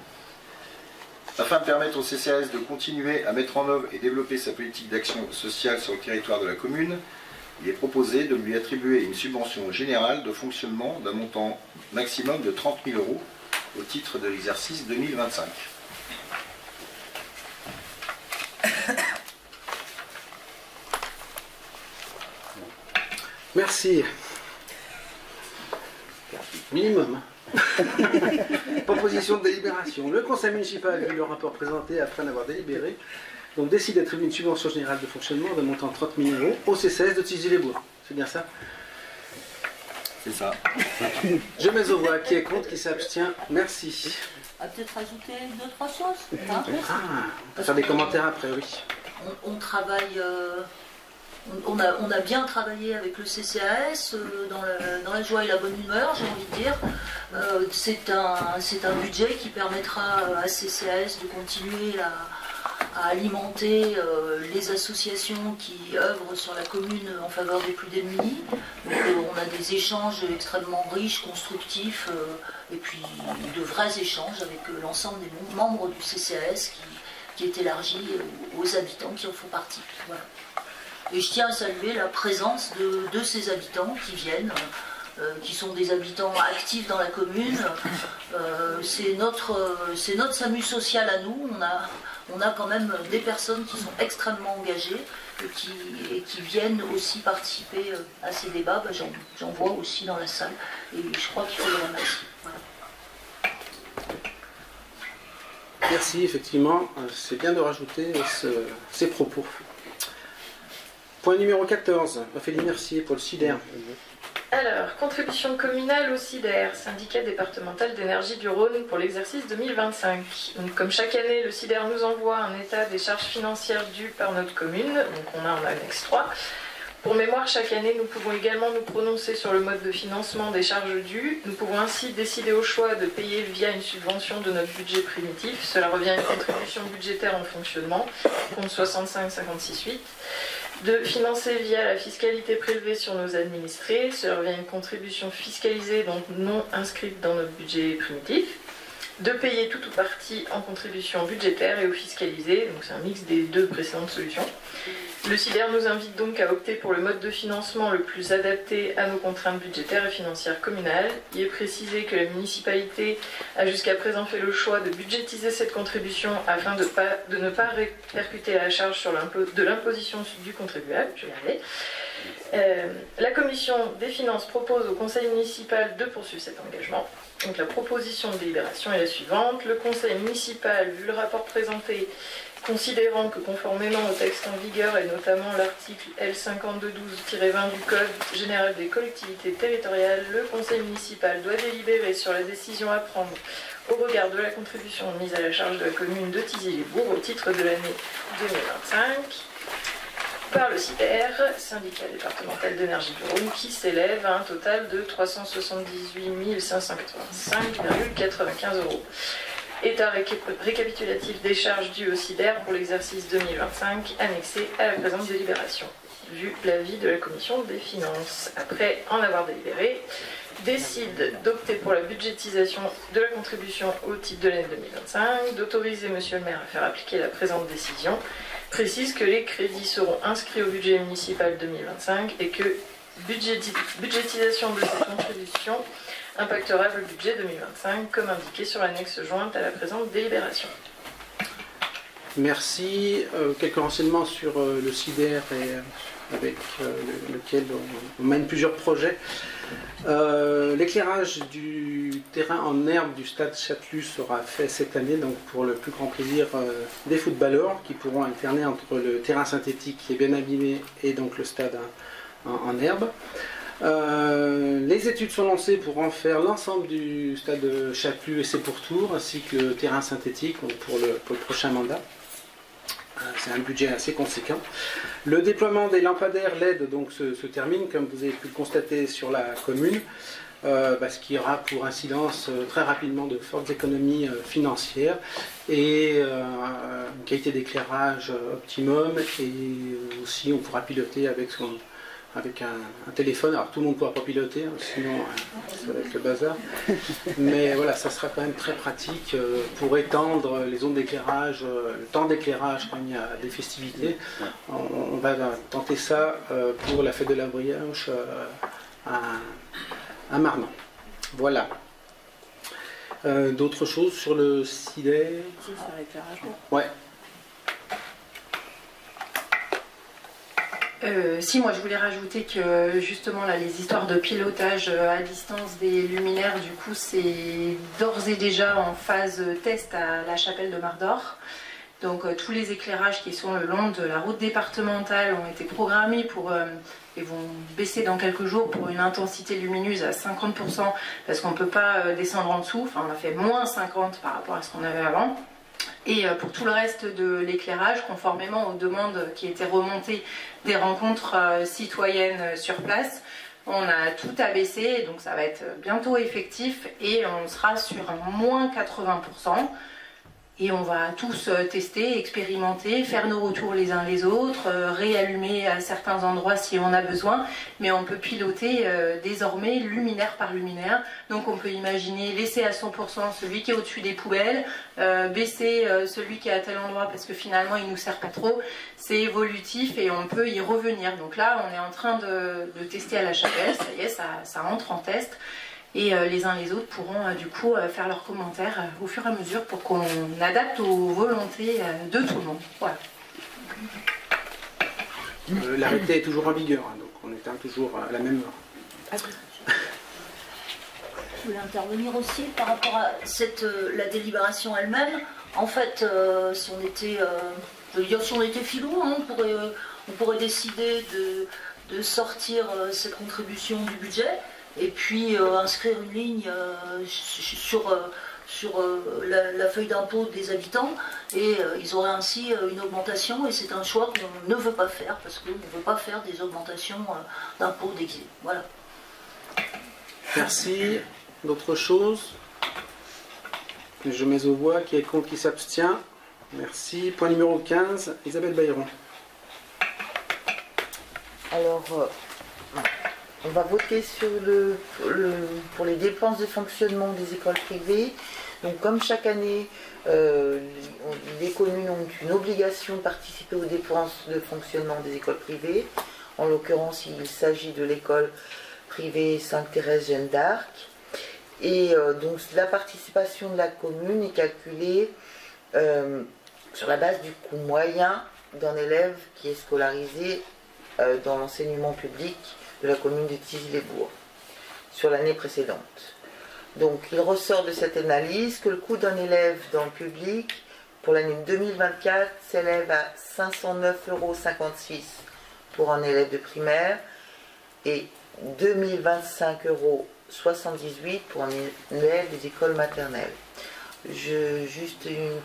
Afin de permettre au CCAS de continuer à mettre en œuvre et développer sa politique d'action sociale sur le territoire de la commune, il est proposé de lui attribuer une subvention générale de fonctionnement d'un montant maximum de 30 000 € au titre de l'exercice 2025. Merci. Minimum. Proposition de délibération. Le conseil municipal, vu le rapport présenté après en avoir délibéré, donc décide d'attribuer une subvention générale de fonctionnement d'un montant de 30 000 € au CCAS de Thizy-les-Bourgs. C'est bien ça? C'est ça. Je mets aux voix. Qui est contre, qui s'abstient? Merci. On va peut-être rajouter 2-3 choses. Hein, On peut faire des commentaires après, oui. on travaille on a bien travaillé avec le CCAS dans la joie et la bonne humeur, j'ai envie de dire. C'est un budget qui permettra à CCAS de continuer à alimenter les associations qui œuvrent sur la commune en faveur des plus démunis. Donc, on a des échanges extrêmement riches, constructifs, et puis de vrais échanges avec l'ensemble des membres du CCAS qui est élargi aux habitants qui en font partie. Voilà. Et je tiens à saluer la présence de ces habitants qui viennent, qui sont des habitants actifs dans la commune. C'est notre SAMU social à nous. On a quand même des personnes qui sont extrêmement engagées et qui viennent aussi participer à ces débats. J'en vois aussi dans la salle et je crois qu'il faut les remercier. Voilà. Merci, effectivement, c'est bien de rajouter ces propos. Point numéro 14, Ophélie Mercier pour le SIDER. Alors, contribution communale au SIDER, syndicat départemental d'énergie du Rhône pour l'exercice 2025. Donc, comme chaque année, le SIDER nous envoie un état des charges financières dues par notre commune, donc on a en annexe 3. Pour mémoire, chaque année, nous pouvons également nous prononcer sur le mode de financement des charges dues. Nous pouvons ainsi décider au choix de payer via une subvention de notre budget primitif. Cela revient à une contribution budgétaire en fonctionnement, compte 65-56-8. De financer via la fiscalité prélevée sur nos administrés. Cela revient à une contribution fiscalisée, donc non inscrite dans notre budget primitif. De payer tout ou partie en contribution budgétaire et au fiscalisé, donc c'est un mix des deux précédentes solutions. Le SIDER nous invite donc à opter pour le mode de financement le plus adapté à nos contraintes budgétaires et financières communales. Il est précisé que la municipalité a jusqu'à présent fait le choix de budgétiser cette contribution afin de ne pas répercuter la charge sur de l'imposition du contribuable. Je vais y arriver. La commission des finances propose au conseil municipal de poursuivre cet engagement. Donc la proposition de délibération est la suivante. Le conseil municipal, vu le rapport présenté, considérant que conformément au texte en vigueur et notamment l'article L5212-20 du Code général des collectivités territoriales, le conseil municipal doit délibérer sur la décision à prendre au regard de la contribution mise à la charge de la commune de Thizy-les-Bourgs au titre de l'année 2025 par le SIDER, syndicat départemental d'énergie du Rhône, qui s'élève à un total de 378 585,95 €. État récapitulatif des charges dues au SIDER pour l'exercice 2025, annexé à la présente délibération, vu l'avis de la commission des finances. Après en avoir délibéré, décide d'opter pour la budgétisation de la contribution au titre de l'année 2025, d'autoriser monsieur le maire à faire appliquer la présente décision, précise que les crédits seront inscrits au budget municipal 2025 et que budgétisation de cette contribution impactera le budget 2025 comme indiqué sur l'annexe jointe à la présente délibération. Merci. Quelques renseignements sur le SIDER et avec lequel on mène plusieurs projets. L'éclairage du terrain en herbe du stade Chatelus sera fait cette année, donc pour le plus grand plaisir des footballeurs qui pourront alterner entre le terrain synthétique qui est bien abîmé et donc le stade en herbe. Les études sont lancées pour en faire l'ensemble du stade Chatelus et ses pourtours, ainsi que le terrain synthétique pour le prochain mandat. C'est un budget assez conséquent. Le déploiement des lampadaires LED donc, se termine, comme vous avez pu le constater sur la commune, ce qui aura pour incidence très rapidement de fortes économies financières et une qualité d'éclairage optimum, et aussi on pourra piloter avec un téléphone. Alors tout le monde ne pourra pas piloter, hein, sinon ça va être le bazar. Mais voilà, ça sera quand même très pratique pour étendre les zones d'éclairage, le temps d'éclairage quand il y a des festivités. On va tenter ça pour la fête de la brioche à Marmande. Voilà. D'autres choses sur le SIDER? Si, ça l'éclairage. Ouais. Si, moi je voulais rajouter que justement là, les histoires de pilotage à distance des luminaires, du coup c'est d'ores et déjà en phase test à la chapelle de Mardor. Donc tous les éclairages qui sont le long de la route départementale ont été programmés et vont baisser dans quelques jours pour une intensité lumineuse à 50% parce qu'on ne peut pas descendre en dessous. Enfin on a fait moins 50 par rapport à ce qu'on avait avant. Et pour tout le reste de l'éclairage, conformément aux demandes qui étaient remontées des rencontres citoyennes sur place, on a tout abaissé, donc ça va être bientôt effectif et on sera sur un moins 80%. Et on va tous tester, expérimenter, faire nos retours les uns les autres, réallumer à certains endroits si on a besoin. Mais on peut piloter désormais luminaire par luminaire. Donc on peut imaginer laisser à 100% celui qui est au-dessus des poubelles, baisser celui qui est à tel endroit parce que finalement il ne nous sert pas trop. C'est évolutif et on peut y revenir. Donc là on est en train de tester à la chapelle, ça y est, ça entre en test. Et les uns les autres pourront du coup faire leurs commentaires au fur et à mesure pour qu'on adapte aux volontés de tout le monde. Voilà. L'arrêté est toujours en vigueur, hein, donc on éteint toujours à la même heure. Je voulais intervenir aussi par rapport à la délibération elle-même. En fait, si on était, je veux dire, si on était filou, hein, on pourrait décider de sortir cette contribution du budget. Et puis inscrire une ligne sur la feuille d'impôt des habitants et ils auraient ainsi une augmentation et c'est un choix qu'on ne veut pas faire parce qu'on ne veut pas faire des augmentations d'impôts déguisés. Voilà. Merci. D'autres choses? Je mets aux voix. Qui est contre, qui s'abstient? Merci. Point numéro 15, Isabelle Bailleron. Alors, on va voter sur pour les dépenses de fonctionnement des écoles privées. Donc comme chaque année, les communes ont une obligation de participer aux dépenses de fonctionnement des écoles privées. En l'occurrence, il s'agit de l'école privée Sainte-Thérèse Jeanne d'Arc. Et donc la participation de la commune est calculée sur la base du coût moyen d'un élève qui est scolarisé dans l'enseignement public de la commune de Thizy-les-Bourgs sur l'année précédente. Donc il ressort de cette analyse que le coût d'un élève dans le public pour l'année 2024 s'élève à 509,56 € pour un élève de primaire et 2025,78 € pour un élève des écoles maternelles. Juste une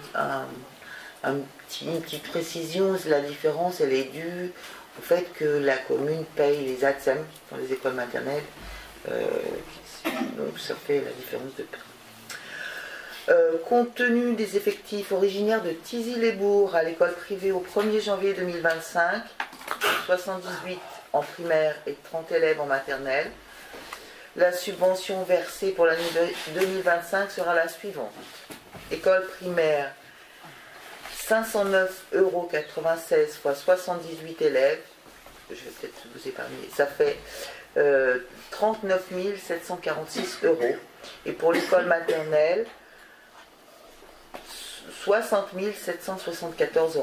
petite précision, la différence elle est due au fait que la commune paye les ATSEM dans les écoles maternelles, donc ça fait la différence de prix. Compte tenu des effectifs originaires de Thizy-les-Bourgs à l'école privée au 1er janvier 2025, 78 en primaire et 30 élèves en maternelle, la subvention versée pour l'année 2025 sera la suivante. École primaire, 509,96 € fois 78 élèves, je vais peut-être vous épargner, ça fait 39 746 €. Et pour l'école maternelle, 60 774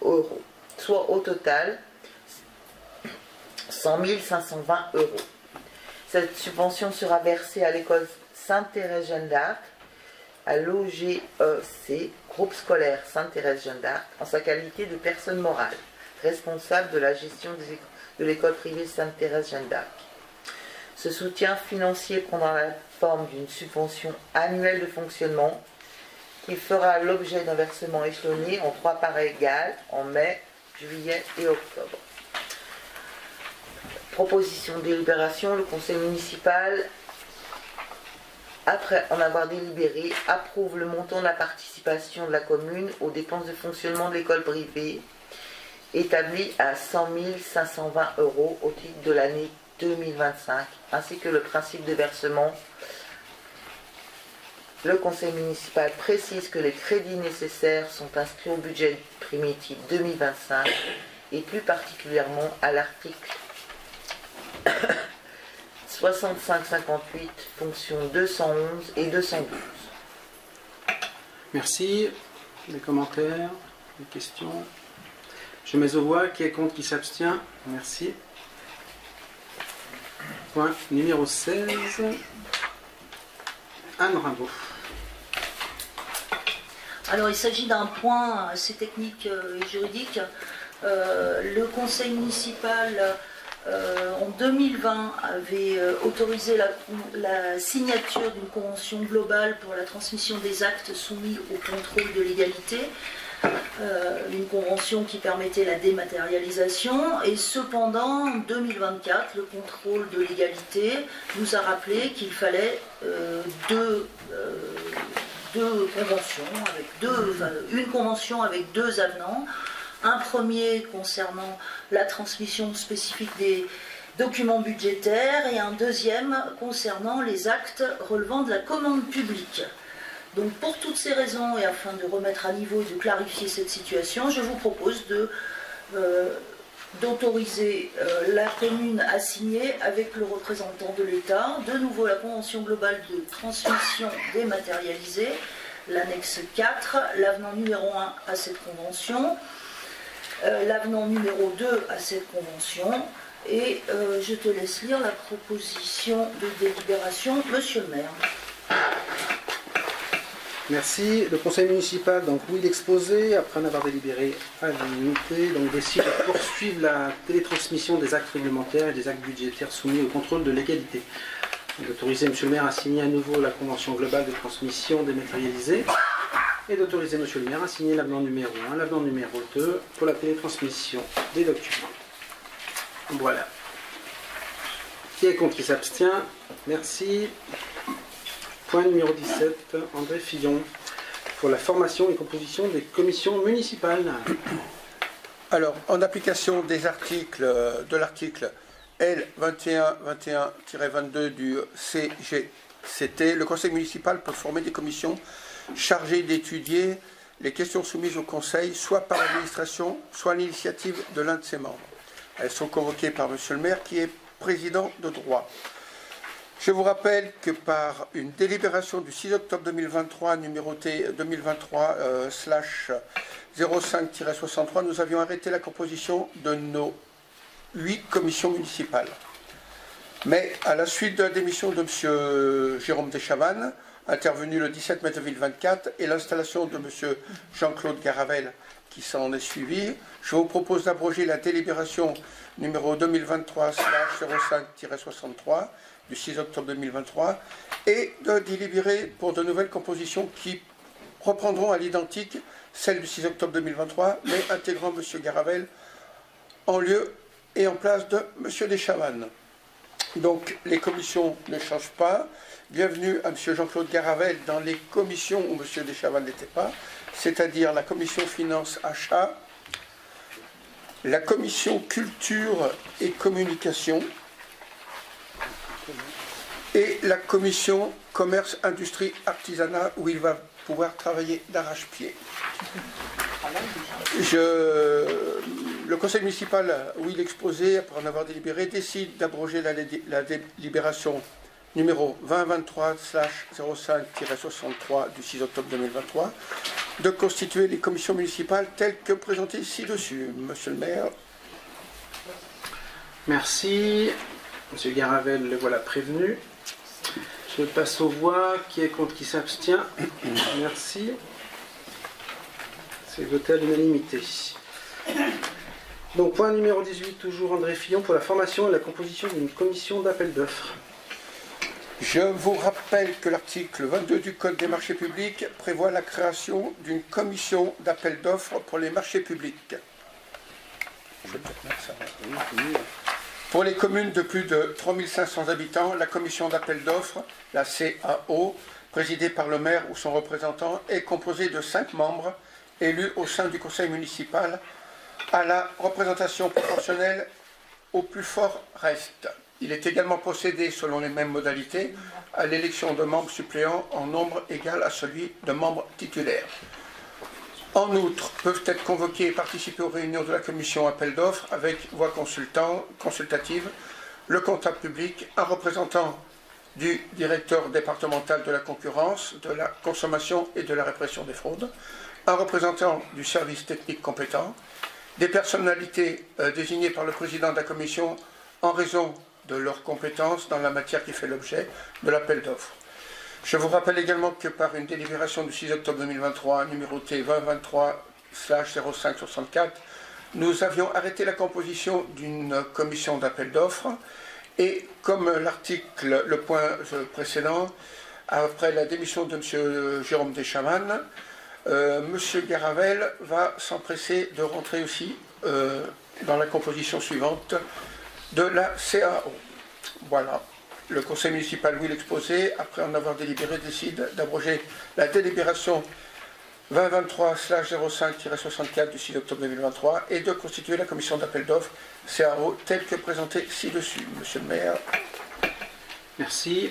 €, soit au total 100 520 €. Cette subvention sera versée à l'école Sainte-Thérèse Jeanne d'Arc, à l'OGEC, groupe scolaire Sainte-Thérèse Jeanne d'Arc, en sa qualité de personne morale, responsable de la gestion de l'école privée Sainte-Thérèse Jeanne d'Arc. Ce soutien financier prendra la forme d'une subvention annuelle de fonctionnement qui fera l'objet d'un versement échelonné en 3 parts égales en mai, juillet et octobre. Proposition de délibération, le conseil municipal, après en avoir délibéré, approuve le montant de la participation de la commune aux dépenses de fonctionnement de l'école privée, établi à 100 520 € au titre de l'année 2025, ainsi que le principe de versement. Le conseil municipal précise que les crédits nécessaires sont inscrits au budget primitif 2025 et plus particulièrement à l'article 65-58, fonctions 211 et 212. Merci. Des commentaires, des questions? Je mets aux voix. Qui est contre, qui s'abstient? Merci. Point numéro 16. Anne Rimbaud. Alors il s'agit d'un point assez technique et juridique. Le conseil municipal en 2020, avait autorisé la signature d'une convention globale pour la transmission des actes soumis au contrôle de légalité, une convention qui permettait la dématérialisation, et cependant, en 2024, le contrôle de légalité nous a rappelé qu'il fallait deux conventions, une convention avec 2 avenants. Un premier concernant la transmission spécifique des documents budgétaires et un deuxième concernant les actes relevant de la commande publique. Donc pour toutes ces raisons et afin de remettre à niveau et de clarifier cette situation, je vous propose d'autoriser la commune à signer avec le représentant de l'État de nouveau la convention globale de transmission dématérialisée, l'annexe 4, l'avenant numéro 1 à cette convention, l'avenant numéro 2 à cette convention, et je te laisse lire la proposition de délibération, monsieur le maire. Merci. Le conseil municipal, donc oui, l'exposé, après en avoir délibéré à l'unanimité, donc décide de poursuivre la télétransmission des actes réglementaires et des actes budgétaires soumis au contrôle de légalité. D'autoriser monsieur le maire à signer à nouveau la convention globale de transmission dématérialisée et d'autoriser monsieur le maire à signer l'avenant numéro 1, l'avenant numéro 2 pour la télétransmission des documents. Voilà. Qui est contre, qui s'abstient? Merci. Point numéro 17, André Fillon, pour la formation et composition des commissions municipales. Alors, en application des articles de l'article L 2121-22 du CGCT, le conseil municipal peut former des commissions chargées d'étudier les questions soumises au conseil, soit par l'administration, soit à l'initiative de l'un de ses membres. Elles sont convoquées par monsieur le maire, qui est président de droit. Je vous rappelle que par une délibération du 6 octobre 2023, numérotée 2023/05-63, nous avions arrêté la composition de nos 8 commissions municipales. Mais à la suite de la démission de M. Jérôme Deschavannes, intervenu le 17 mai 2024, et l'installation de M. Jean-Claude Garavel qui s'en est suivi, je vous propose d'abroger la délibération numéro 2023/05-63 du 6 octobre 2023 et de délibérer pour de nouvelles compositions qui reprendront à l'identique celle du 6 octobre 2023, mais intégrant M. Garavel en lieu et en place de M. Deschavannes. Donc les commissions ne changent pas. Bienvenue à M. Jean-Claude Garavel dans les commissions où M. Deschavannes n'était pas, c'est-à-dire la commission finance achat, la commission culture et communication et la commission commerce, industrie, artisanat, où il va pouvoir travailler d'arrache-pied. Le conseil municipal, où il est exposé, après en avoir délibéré, décide d'abroger la délibération numéro 2023/05-63 du 6 octobre 2023, de constituer les commissions municipales telles que présentées ci-dessus. Monsieur le maire. Merci. Monsieur Garavel, le voilà prévenu. Je passe aux voix. Qui est contre, qui s'abstient? Merci. C'est voté à l'unanimité. Donc, point numéro 18, toujours André Fillon, pour la formation et la composition d'une commission d'appel d'offres. Je vous rappelle que l'article 22 du Code des marchés publics prévoit la création d'une commission d'appel d'offres pour les marchés publics. Je vais peut-être mettre ça. Pour les communes de plus de 3500 habitants, la commission d'appel d'offres, la CAO, présidée par le maire ou son représentant, est composée de 5 membres élus au sein du conseil municipal à la représentation proportionnelle au plus fort reste. Il est également procédé, selon les mêmes modalités, à l'élection de membres suppléants en nombre égal à celui de membres titulaires. En outre, peuvent être convoqués et participer aux réunions de la commission appel d'offres avec voix consultative, le comptable public, un représentant du directeur départemental de la concurrence, de la consommation et de la répression des fraudes, un représentant du service technique compétent, des personnalités désignées par le président de la commission en raison de leurs compétences dans la matière qui fait l'objet de l'appel d'offres. Je vous rappelle également que par une délibération du 6 octobre 2023, numérotée 2023/05-64, nous avions arrêté la composition d'une commission d'appel d'offres et comme le point précédent, après la démission de M. Jérôme Deschamane, M. Garavel va s'empresser de rentrer aussi dans la composition suivante de la CAO. Voilà. Le conseil municipal, oui, l'exposé, après en avoir délibéré, décide d'abroger la délibération 2023/05-64 du 6 octobre 2023 et de constituer la commission d'appel d'offres CAO telle que présentée ci-dessus. Monsieur le maire. Merci.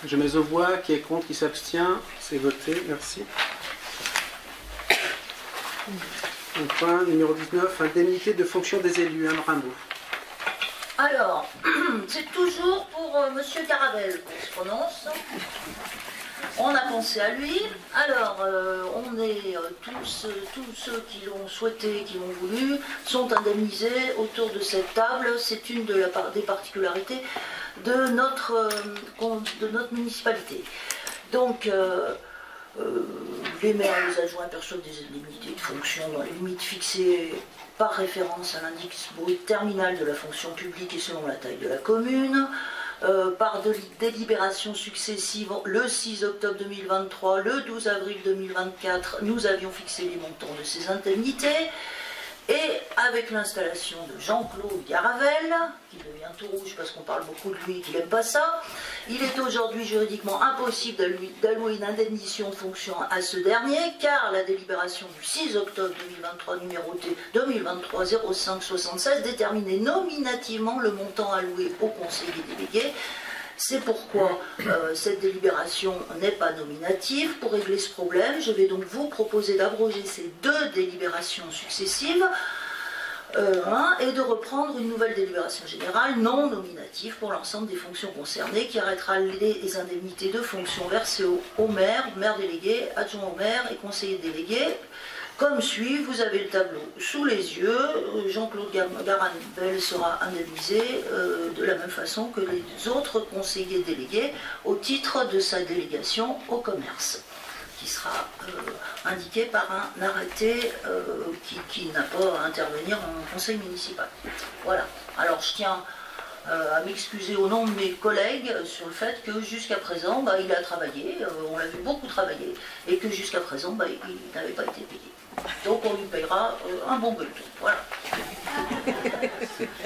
Je mets aux voix. Qui est contre, qui s'abstient? C'est voté. Merci. Point numéro 19, indemnité de fonction des élus. Anne Rimbaud. Alors, c'est toujours pour Monsieur Caravel qu'on se prononce. On a pensé à lui. Alors, on est tous ceux qui l'ont souhaité, qui l'ont voulu, sont indemnisés autour de cette table. C'est une des particularités de notre municipalité. Donc, les maires et les adjoints perçoivent des indemnités de fonction dans les limites fixées par référence à l'indice brut terminal de la fonction publique et selon la taille de la commune. Par délibérations successives, le 6 octobre 2023, le 12 avril 2024, nous avions fixé les montants de ces indemnités. Et avec l'installation de Jean-Claude Garavel, qui devient tout rouge parce qu'on parle beaucoup de lui et qu'il n'aime pas ça, il est aujourd'hui juridiquement impossible d'allouer une indemnisation de fonction à ce dernier, car la délibération du 6 octobre 2023 numérotée 2023-05-76 déterminait nominativement le montant alloué au conseiller délégué. C'est pourquoi cette délibération n'est pas nominative. Pour régler ce problème, je vais donc vous proposer d'abroger ces deux délibérations successives et de reprendre une nouvelle délibération générale non nominative pour l'ensemble des fonctions concernées qui arrêtera les indemnités de fonction versées au maire, maire délégué, adjoint au maire et conseiller délégué. Comme suit, vous avez le tableau sous les yeux. Jean-Claude Garavel sera indemnisé de la même façon que les autres conseillers délégués au titre de sa délégation au commerce, qui sera indiqué par un arrêté qui n'a pas à intervenir en conseil municipal. Voilà. Alors je tiens à m'excuser au nom de mes collègues sur le fait que jusqu'à présent, il a travaillé, on l'a vu beaucoup travailler, et que jusqu'à présent, il n'avait pas été payé. Donc on lui payera un bon gueuleton. Voilà.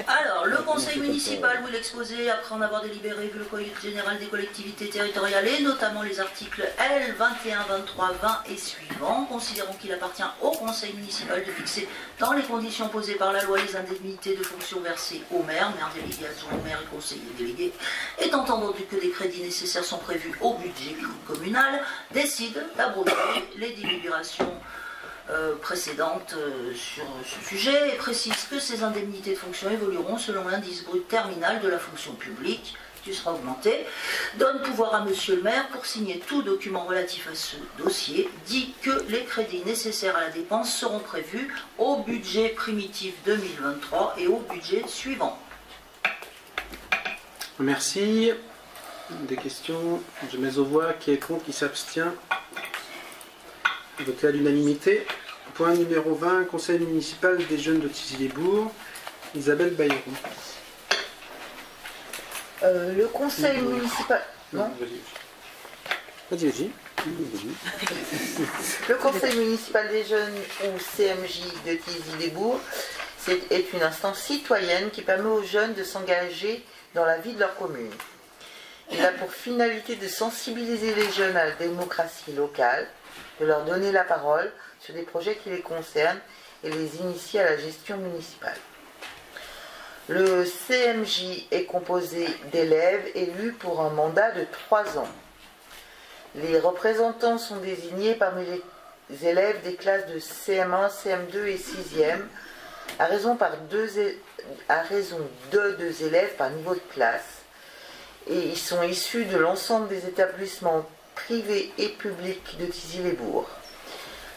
Alors, le conseil municipal, vous l'exposez, après en avoir délibéré, vu le Code général des collectivités territoriales, et notamment les articles L 21, 23, 20 et suivants, considérant qu'il appartient au conseil municipal de fixer, dans les conditions posées par la loi, les indemnités de fonction versées au maire, maire délégué, adjoint au maire et conseiller délégué, étant entendu que des crédits nécessaires sont prévus au budget communal, décide d'abroger les délibérations précédentes sur ce sujet et précise que ces indemnités de fonction évolueront selon l'indice brut terminal de la fonction publique qui sera augmenté, donne pouvoir à monsieur le maire pour signer tout document relatif à ce dossier, dit que les crédits nécessaires à la dépense seront prévus au budget primitif 2023 et au budget suivant. Merci. Des questions? Je mets aux voix. Qui est contre, qui s'abstient? Voté à l'unanimité. Point numéro 20, conseil municipal des jeunes de Thizy-les-Bourgs. Isabelle Bayrou. Le conseil municipal... Non, vas-y. Le conseil municipal des jeunes, ou CMJ de Thizy-les-Bourgs, est une instance citoyenne qui permet aux jeunes de s'engager dans la vie de leur commune. Il a pour finalité de sensibiliser les jeunes à la démocratie locale, de leur donner la parole sur des projets qui les concernent et les initier à la gestion municipale. Le CMJ est composé d'élèves élus pour un mandat de 3 ans. Les représentants sont désignés parmi les élèves des classes de CM1, CM2 et 6e, à raison de 2 élèves par niveau de classe. Et ils sont issus de l'ensemble des établissements privés et publics de Thizy-les-Bourgs.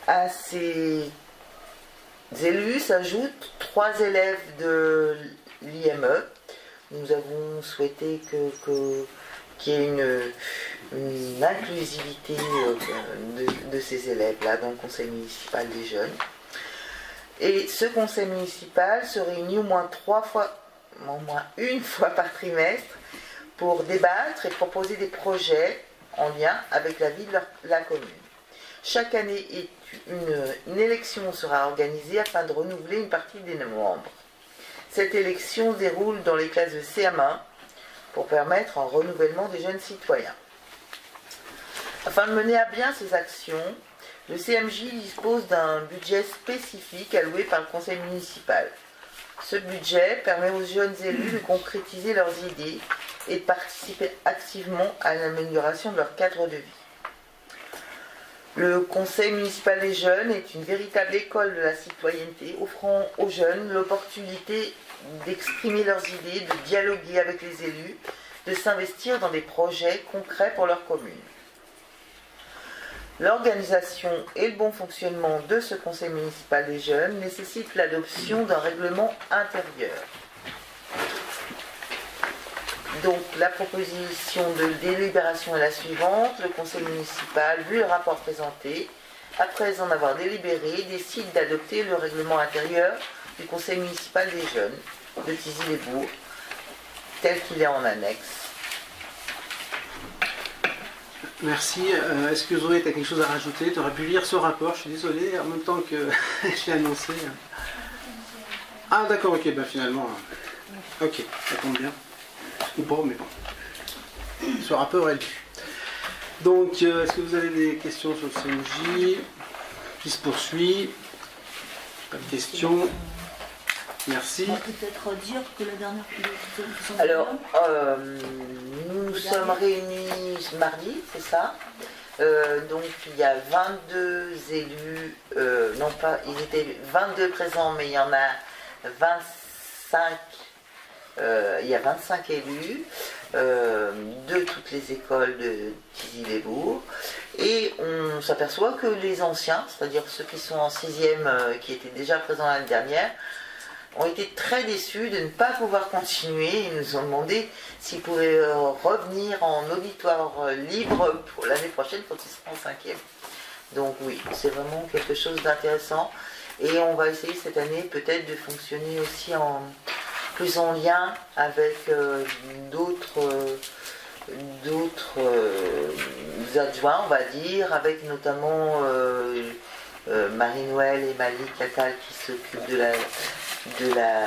À ces élus s'ajoutent 3 élèves de l'IME. Nous avons souhaité qu'il y ait une inclusivité de ces élèves-là dans le conseil municipal des jeunes. Et ce conseil municipal se réunit au moins une fois par trimestre pour débattre et proposer des projets en lien avec la vie de la commune. Chaque année, une élection sera organisée afin de renouveler une partie des membres. Cette élection se déroule dans les classes de CM1 pour permettre un renouvellement des jeunes citoyens. Afin de mener à bien ces actions, le CMJ dispose d'un budget spécifique alloué par le conseil municipal. Ce budget permet aux jeunes élus de concrétiser leurs idées et de participer activement à l'amélioration de leur cadre de vie. Le conseil municipal des jeunes est une véritable école de la citoyenneté, offrant aux jeunes l'opportunité d'exprimer leurs idées, de dialoguer avec les élus, de s'investir dans des projets concrets pour leur commune. L'organisation et le bon fonctionnement de ce conseil municipal des jeunes nécessitent l'adoption d'un règlement intérieur. Donc la proposition de délibération est la suivante. Le conseil municipal, vu le rapport présenté, après en avoir délibéré, décide d'adopter le règlement intérieur du conseil municipal des jeunes de Thizy-les-Bourgs, tel qu'il est en annexe. Merci. Est-ce que Zoé, tu as quelque chose à rajouter? Tu aurais pu lire ce rapport, je suis désolé, en même temps que je l'ai annoncé. Ah d'accord, ok, ben finalement. Ok, ça tombe bien. Ou pas, mais bon. Ce rapport est lu. Donc, est-ce que vous avez des questions sur le CMJ qui se poursuit? Pas de questions. Merci. On va peut-être dire que la dernière Alors, nous sommes réunis mardi, c'est ça. Donc, il y a 22 élus, non pas, ils étaient 22 présents, mais il y en a 25. Il y a 25 élus de toutes les écoles de Thizy-les-Bourgs et on s'aperçoit que les anciens, c'est-à-dire ceux qui sont en 6e, qui étaient déjà présents l'année dernière, ont été très déçus de ne pas pouvoir continuer. Ils nous ont demandé s'ils pouvaient revenir en auditoire libre pour l'année prochaine quand ils seront en 5e. Donc oui, c'est vraiment quelque chose d'intéressant et on va essayer cette année peut-être de fonctionner aussi plus en lien avec d'autres adjoints, on va dire, avec notamment Marie-Noël et Malik Attal qui s'occupent de la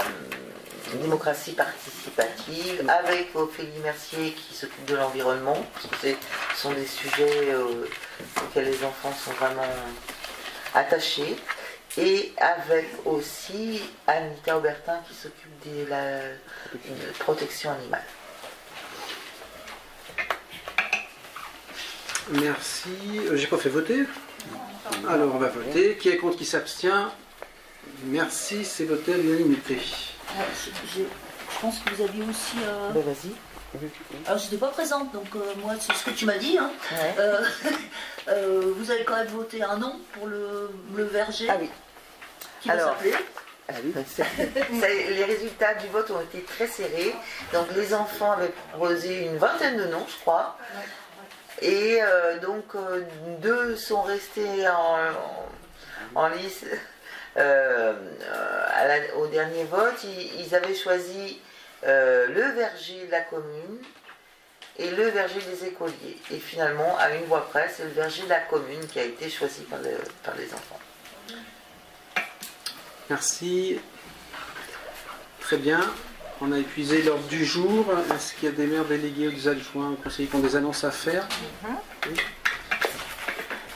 démocratie participative, avec Ophélie Mercier qui s'occupe de l'environnement, parce que ce sont des sujets auxquels les enfants sont vraiment attachés. Et avec aussi Anita Aubertin qui s'occupe de la protection animale. Merci. J'ai pas fait voter. Alors on va voter. Qui est contre, qui s'abstient? Merci, c'est voté à l'unanimité. Je pense que vous aviez aussi... Ben vas-y. Alors je n'étais pas présente, donc moi c'est ce que tu m'as dit. Hein. Ouais. Vous avez quand même voté un non pour le verger. Ah oui. Qui va s'appeler. Ah oui. Les résultats du vote ont été très serrés. Donc les enfants avaient proposé une vingtaine de noms, je crois. Et donc 2 sont restés en lice. Au dernier vote, ils avaient choisi le verger de la commune et le verger des écoliers. Et finalement, à une voix près, c'est le verger de la commune qui a été choisi par les enfants. Merci. Très bien. On a épuisé l'ordre du jour. Est-ce qu'il y a des maires délégués ou des adjoints ou conseillers qui ont des annonces à faire? Oui.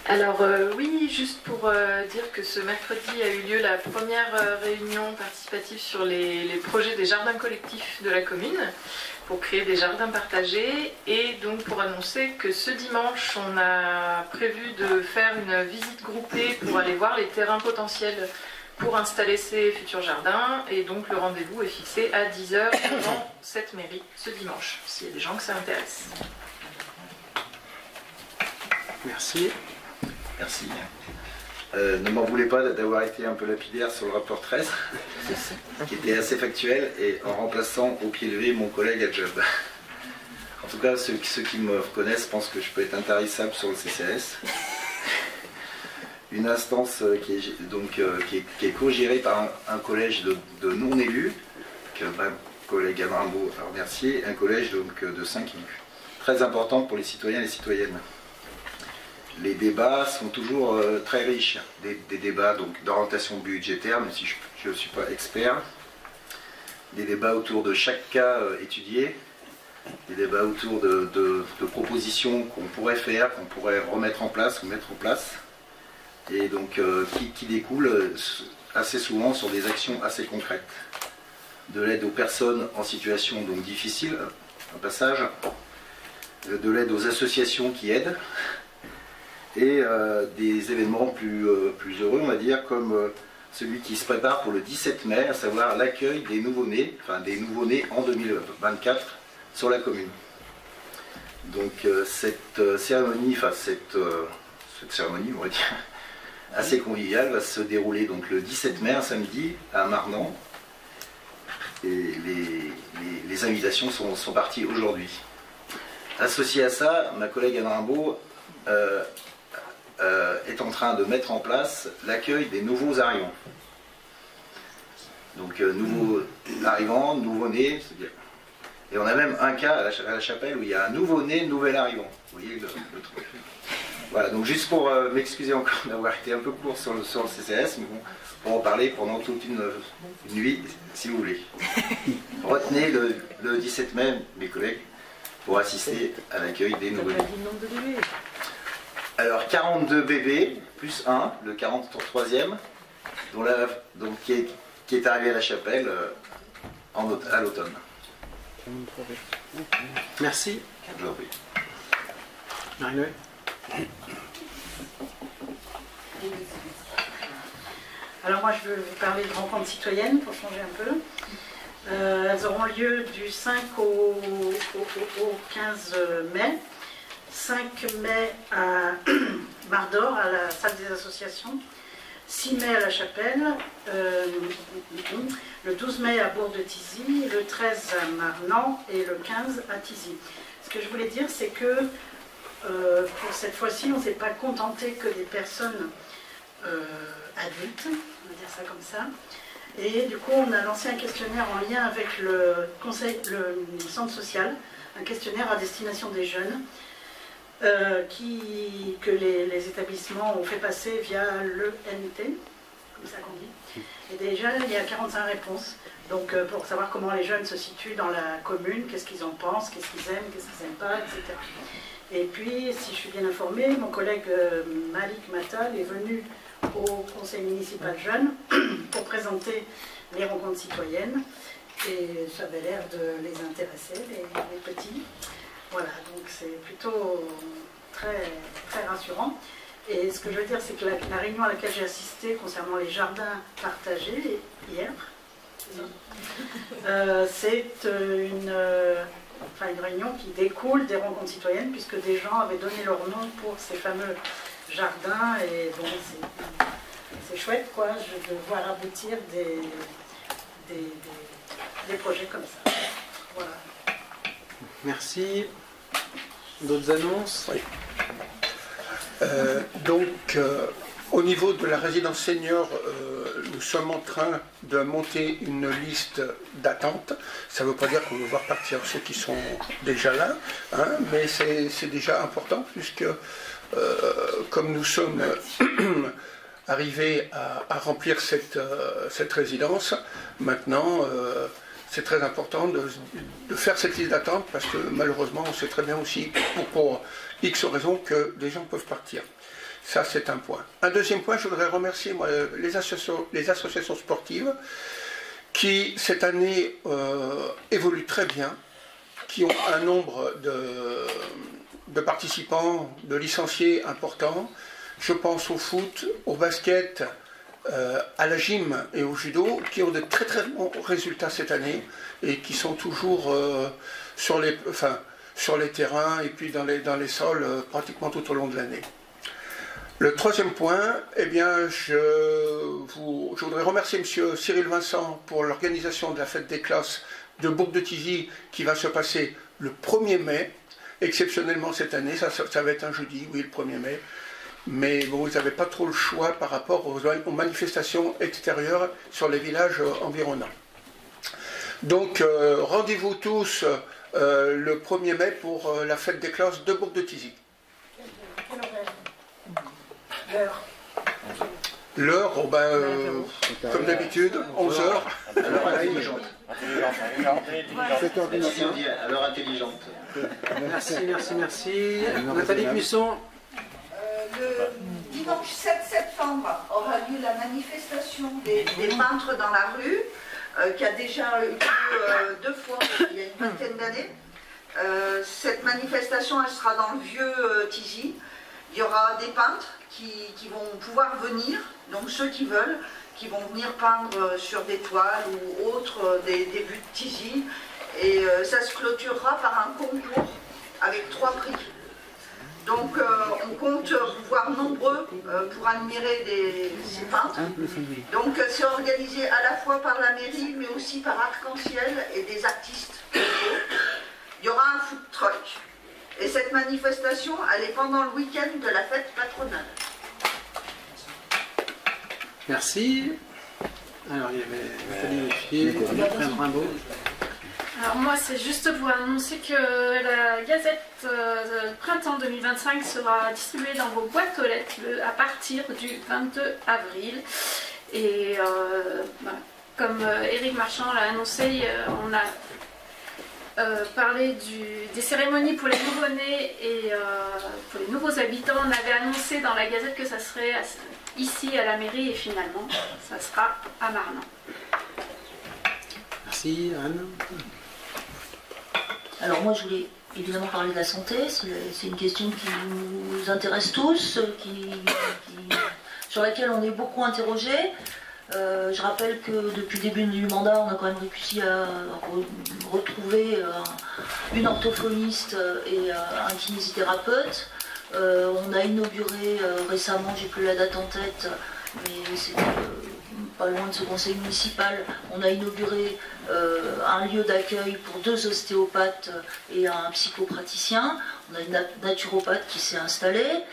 Alors oui, juste pour dire que ce mercredi a eu lieu la première réunion participative sur les projets des jardins collectifs de la commune pour créer des jardins partagés et donc pour annoncer que ce dimanche on a prévu de faire une visite groupée pour aller voir les terrains potentiels pour installer ces futurs jardins et donc le rendez-vous est fixé à 10h devant cette mairie ce dimanche, s'il y a des gens que ça intéresse. Merci. Merci. Ne m'en voulez pas d'avoir été un peu lapidaire sur le rapport 13, qui était assez factuel, et en remplaçant au pied levé mon collègue Adjob. En tout cas, ceux qui me reconnaissent pensent que je peux être intarissable sur le CCAS. une instance qui est co-gérée par un collège de non-élus, que ma collègue Anne Rimbaud a remercié, un collège de 5 élus. Très important pour les citoyens et les citoyennes. Les débats sont toujours très riches, des débats d'orientation budgétaire, même si je ne suis pas expert, des débats autour de chaque cas étudié, des débats autour de propositions qu'on pourrait faire, qu'on pourrait remettre en place ou mettre en place, et donc qui découlent assez souvent sur des actions assez concrètes. De l'aide aux personnes en situation difficile, un passage, de l'aide aux associations qui aident, et des événements plus heureux, on va dire, comme celui qui se prépare pour le 17 mai, à savoir l'accueil des nouveau-nés, en 2024 sur la commune. Donc cette cérémonie, on va dire, assez conviviale, va se dérouler donc le 17 mai, un samedi, à Marnan. Et les invitations sont parties aujourd'hui. Associé à ça, ma collègue Anne Rimbaud est en train de mettre en place l'accueil des nouveaux arrivants. Donc nouveaux arrivants, nouveau-nés, et on a même un cas à la chapelle où il y a un nouveau-né, nouvel arrivant. Vous voyez le truc. Voilà, donc juste pour m'excuser encore d'avoir été un peu court sur le CCS, mais bon, pour en parler pendant toute une nuit, si vous voulez. Retenez le 17 mai, mes collègues, pour assister à l'accueil des nouveau-nés. Alors 42 bébés, plus 1, le 43e, qui est arrivé à la chapelle à l'automne. Merci. Je vous en prie. Marie-Noël. Alors moi je veux vous parler de rencontres citoyennes pour changer un peu. Elles auront lieu du 5 au 15 mai. 5 mai à Mardor, à la salle des associations. 6 mai à la chapelle. Le 12 mai à Bourg-de-Thizy. Le 13 à Marnan et le 15 à Thizy. Ce que je voulais dire, c'est que pour cette fois-ci, on ne s'est pas contenté que des personnes adultes, on va dire ça comme ça. Et du coup, on a lancé un questionnaire en lien avec le centre social, un questionnaire à destination des jeunes, que les établissements ont fait passer via l'ENT, comme ça qu'on dit. Et déjà, il y a 45 réponses. Donc, pour savoir comment les jeunes se situent dans la commune, qu'est-ce qu'ils en pensent, qu'est-ce qu'ils aiment, qu'est-ce qu'ils n'aiment pas, etc. Et puis, si je suis bien informée, mon collègue Malik Matal est venu au conseil municipal jeune pour présenter les rencontres citoyennes. Et ça avait l'air de les intéresser, les petits. Voilà, donc c'est plutôt très, très rassurant. Et ce que je veux dire, c'est que la réunion à laquelle j'ai assisté concernant les jardins partagés hier, c'est une réunion qui découle des rencontres citoyennes, puisque des gens avaient donné leur nom pour ces fameux jardins, et bon, c'est chouette quoi, de voir aboutir des projets comme ça. Voilà. Merci. D'autres annonces? Oui. Au niveau de la résidence senior, nous sommes en train de monter une liste d'attente. Ça ne veut pas dire qu'on va voir partir ceux qui sont déjà là, hein, mais c'est déjà important puisque comme nous sommes arrivés à remplir cette résidence, maintenant c'est très important de faire cette liste d'attente parce que malheureusement on sait très bien aussi pour X raisons que des gens peuvent partir. Ça, c'est un point. Un deuxième point, je voudrais remercier moi, les associations sportives qui, cette année, évoluent très bien, qui ont un nombre de participants, de licenciés importants. Je pense au foot, au basket, à la gym et au judo, qui ont de très très bons résultats cette année et qui sont toujours sur les terrains et puis dans les sols pratiquement tout au long de l'année. Le troisième point, eh bien, je voudrais remercier M. Cyril Vincent pour l'organisation de la fête des classes de Bourg-de-Thizy qui va se passer le 1er mai, exceptionnellement cette année, ça va être un jeudi, oui, le 1er mai. mais bon, vous n'avez pas trop le choix par rapport aux manifestations extérieures sur les villages environnants. Donc, rendez-vous tous le 1er mai pour la fête des classes de Bourg-de-Thizy. L'heure. L'heure, oh ben, comme d'habitude, 11h. À l'heure intelligente. 7h du matin. À l'heure intelligente. Merci. Nathalie Buisson. Le dimanche 7 septembre aura lieu la manifestation des peintres dans la rue, qui a déjà eu lieu 2 fois il y a une vingtaine d'années. Cette manifestation, elle sera dans le vieux Thizy. Il y aura des peintres qui vont pouvoir venir, donc ceux qui veulent, qui vont venir peindre sur des toiles ou autres des buts de Thizy. Et ça se clôturera par un concours avec 3 prix. Donc on compte vous voir nombreux pour admirer ces peintres. Donc c'est organisé à la fois par la mairie, mais aussi par Arc-en-Ciel et des artistes. Il y aura un food truck. Et cette manifestation, elle est pendant le week-end de la fête patronale. Merci. Alors il y avait Nathalie Fier, Fred Rimbaud. Alors moi, c'est juste pour annoncer que la Gazette Printemps 2025 sera distribuée dans vos boîtes aux lettres à partir du 22 avril. Et comme Éric Marchand l'a annoncé, on a parlé des cérémonies pour les nouveau-nés et pour les nouveaux habitants. On avait annoncé dans la Gazette que ça serait ici à la mairie et finalement, ça sera à Marnan. Merci, Anne. Alors moi je voulais évidemment parler de la santé, c'est une question qui nous intéresse tous, sur laquelle on est beaucoup interrogés. Je rappelle que depuis le début du mandat, on a quand même réussi à retrouver une orthophoniste et un kinésithérapeute. On a inauguré récemment, j'ai plus la date en tête, mais c'était pas loin de ce conseil municipal, on a inauguré un lieu d'accueil pour 2 ostéopathes et un psychopraticien. On a une naturopathe qui s'est installée.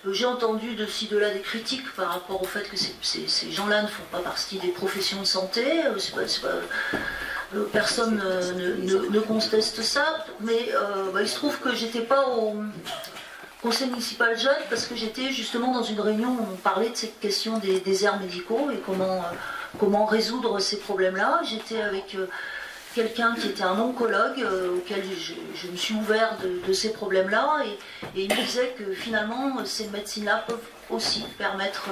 J'ai entendu de ci de là des critiques par rapport au fait que ces gens-là ne font pas partie des professions de santé. Personne ne conteste ça, mais il se trouve que j'étais pas au conseil municipal jeune parce que j'étais justement dans une réunion où on parlait de cette question des déserts médicaux et comment résoudre ces problèmes-là. J'étais avec quelqu'un qui était un oncologue auquel je me suis ouvert de ces problèmes-là et il me disait que finalement ces médecines-là peuvent aussi permettre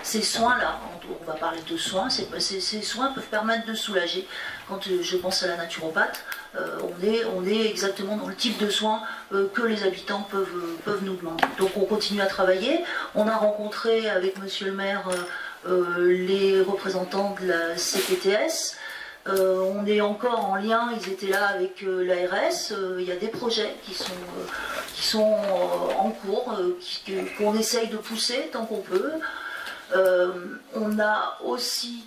ces soins-là, on va parler de soins, ces soins peuvent permettre de soulager. Quand je pense à la naturopathe, on est exactement dans le type de soins que les habitants peuvent nous demander. Donc on continue à travailler. On a rencontré avec monsieur le maire les représentants de la CPTS. On est encore en lien, ils étaient là avec l'ARS. Il y a des projets qui sont en cours, qu'on essaye de pousser tant qu'on peut. On a aussi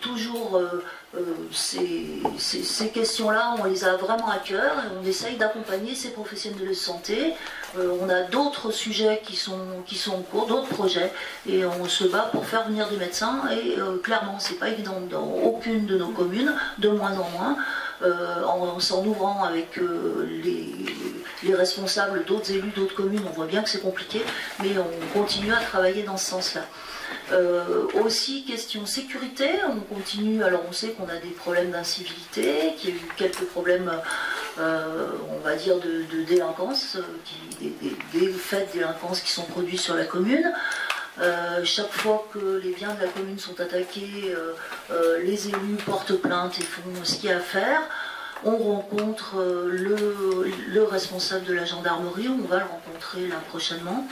toujours ces questions-là, on les a vraiment à cœur et on essaye d'accompagner ces professionnels de la santé. On a d'autres sujets qui sont en cours, d'autres projets, et on se bat pour faire venir des médecins. Et clairement, c'est pas évident dans aucune de nos communes, de moins en moins. En s'en ouvrant avec les responsables d'autres élus, d'autres communes, on voit bien que c'est compliqué, mais on continue à travailler dans ce sens-là. Aussi, question sécurité, on continue, alors on sait qu'on a des problèmes d'incivilité, qu'il y a eu quelques problèmes, on va dire, de délinquance, des faits de délinquance qui sont produits sur la commune. Chaque fois que les biens de la commune sont attaqués, les élus portent plainte et font ce qu'il y a à faire. On rencontre le responsable de la gendarmerie, on va le rencontrer là prochainement.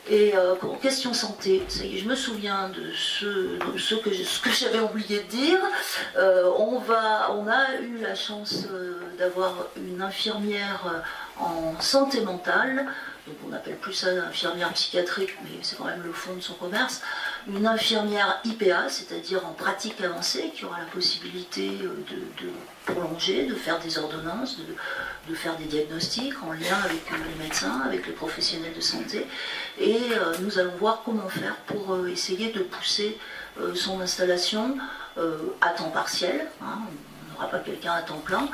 Et question santé, ça y est, je me souviens de ce que j'avais oublié de dire. On a eu la chance d'avoir une infirmière en santé mentale, donc on appelle plus ça infirmière psychiatrique, mais c'est quand même le fond de son commerce, une infirmière IPA, c'est-à-dire en pratique avancée, qui aura la possibilité de prolonger, de faire des ordonnances, de faire des diagnostics en lien avec les médecins, avec les professionnels de santé, et nous allons voir comment faire pour essayer de pousser son installation à temps partiel, hein, on n'aura pas quelqu'un à temps plein,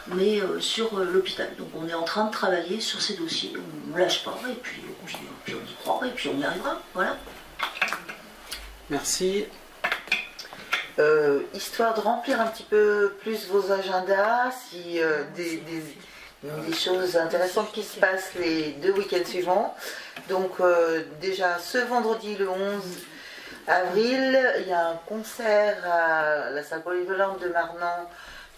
mais sur l'hôpital. Donc on est en train de travailler sur ces dossiers, on ne lâche pas, et puis on y croit, et puis on y arrivera, voilà. Merci. Histoire de remplir un petit peu plus vos agendas, si des choses intéressantes qui se passent les 2 week-ends suivants. Donc déjà ce vendredi le 11 avril, il y a un concert à la salle polyvalente de Marnan,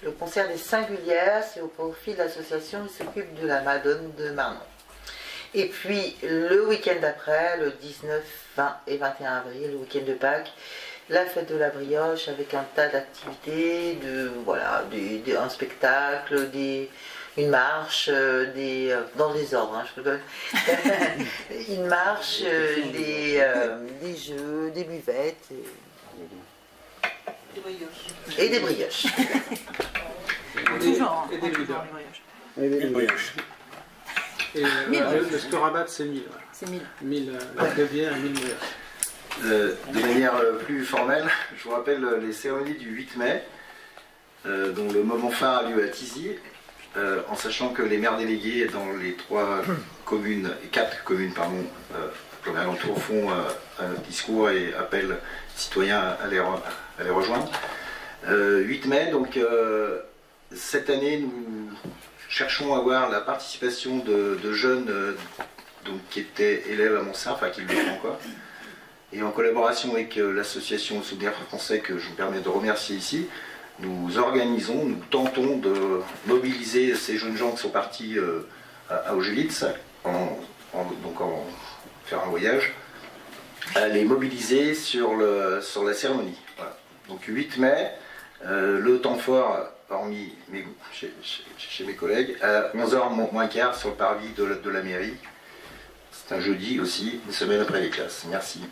le concert des Singulières, c'est au profit de l'association qui s'occupe de la Madone de Marnan. Et puis le week-end d'après, le 19, 20 et 21 avril, le week-end de Pâques, la fête de la brioche avec un tas d'activités, un spectacle, une marche, dans des ordres, hein, je rigole. Une marche, des jeux, des buvettes et des brioches. Toujours. Et des leaders. Et des brioches. Et le score à battre, c'est 1000. Voilà. C'est 1000. 1000 de bière et 1000 brioches. De manière plus formelle, je vous rappelle les cérémonies du 8 mai, dont le moment phare a lieu à Tizy, en sachant que les maires délégués dans les 4 communes, comme alentour, font un discours et appellent les citoyens à les rejoindre. 8 mai, donc cette année, nous cherchons à avoir la participation de jeunes qui étaient élèves à Montsert, enfin qui le sont encore. Et en collaboration avec l'association Souvenir Français, que je me permets de remercier ici, nous tentons de mobiliser ces jeunes gens qui sont partis à Augelitz, donc faire un voyage, à les mobiliser sur la cérémonie. Voilà. Donc 8 mai, le temps fort, hormis chez mes collègues, à 11h moins quart sur le parvis de la mairie. C'est un jeudi aussi, une semaine après les classes. Merci.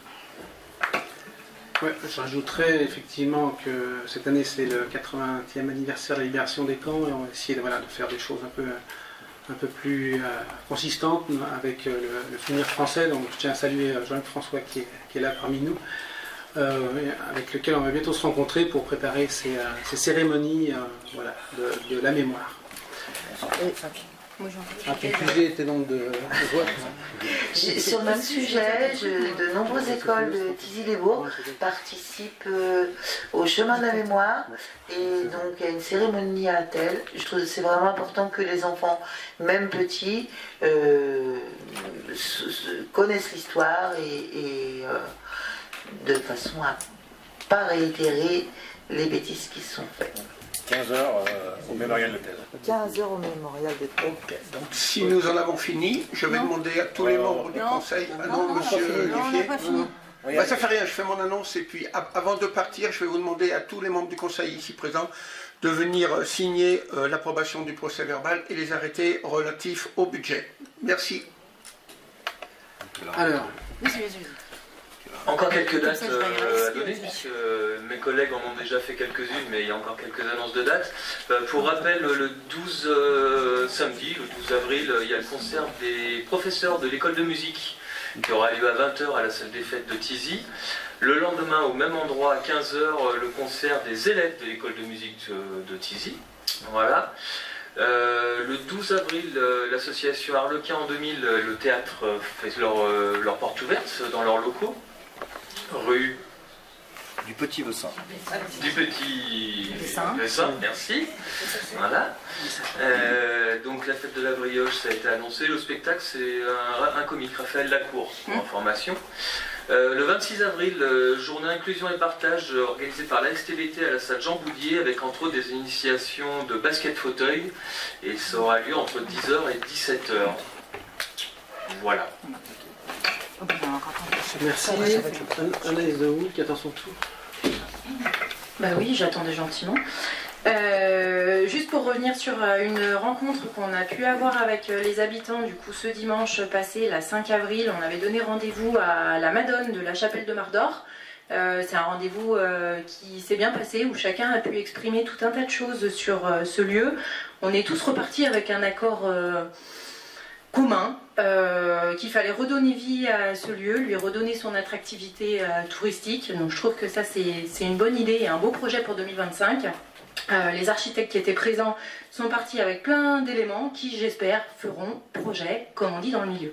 Ouais, je rajouterais effectivement que cette année c'est le 80e anniversaire de la libération des camps et on va essayer de faire des choses un peu plus consistantes avec le Souvenir Français. Donc je tiens à saluer Jean-Luc François qui est là parmi nous, avec lequel on va bientôt se rencontrer pour préparer ces cérémonies de la mémoire. Le sujet était donc de voix. Sur le même sujet, de nombreuses écoles de Tizy-les-Bourgs participent au chemin de la mémoire et donc il y a une cérémonie à Athel. Je trouve que c'est vraiment important que les enfants, même petits, connaissent l'histoire et de façon à ne pas réitérer les bêtises qui sont faites. 15h au mémorial de Thèse. 15h au mémorial de Thèse. Ok, donc si nous en avons fini, je vais demander à tous les membres du conseil. Ah non, monsieur Olivier. Bah, ça fait rien, je fais mon annonce et puis avant de partir, je vais vous demander à tous les membres du conseil ici présents de venir signer l'approbation du procès verbal et les arrêtés relatifs au budget. Merci. Alors. Encore quelques dates à donner, puisque mes collègues en ont déjà fait quelques-unes, mais il y a encore quelques annonces de dates. Pour rappel, le 12 samedi, le 12 avril, il y a le concert des professeurs de l'école de musique qui aura lieu à 20h à la salle des fêtes de Tizy. Le lendemain, au même endroit, à 15h, le concert des élèves de l'école de musique de Tizy. Voilà. Le 12 avril, l'association Harlequin en 2000, le théâtre fait leur porte ouverte dans leurs locaux. Rue du Petit Vessin. Du Petit Vessin, merci. Voilà. Donc la fête de la brioche, ça a été annoncé. Le spectacle, c'est un comique, Raphaël Lacour, en formation. Le 26 avril, journée inclusion et partage organisée par la STBT à la salle Jean Boudier, avec entre autres des initiations de basket fauteuil. Et ça aura lieu entre 10h et 17h. Voilà. Merci. Anaïs de Houle qui attend son tour. Bah oui, j'attendais gentiment. Juste pour revenir sur une rencontre qu'on a pu avoir avec les habitants, du coup ce dimanche passé, la 5 avril, on avait donné rendez-vous à la Madone de la chapelle de Mardor. C'est un rendez-vous qui s'est bien passé, où chacun a pu exprimer tout un tas de choses sur ce lieu. On est tous repartis avec un accord commun, qu'il fallait redonner vie à ce lieu, lui redonner son attractivité touristique. Donc je trouve que ça c'est une bonne idée et un beau projet pour 2025. Les architectes qui étaient présents sont partis avec plein d'éléments qui, j'espère, feront projet, comme on dit dans le milieu.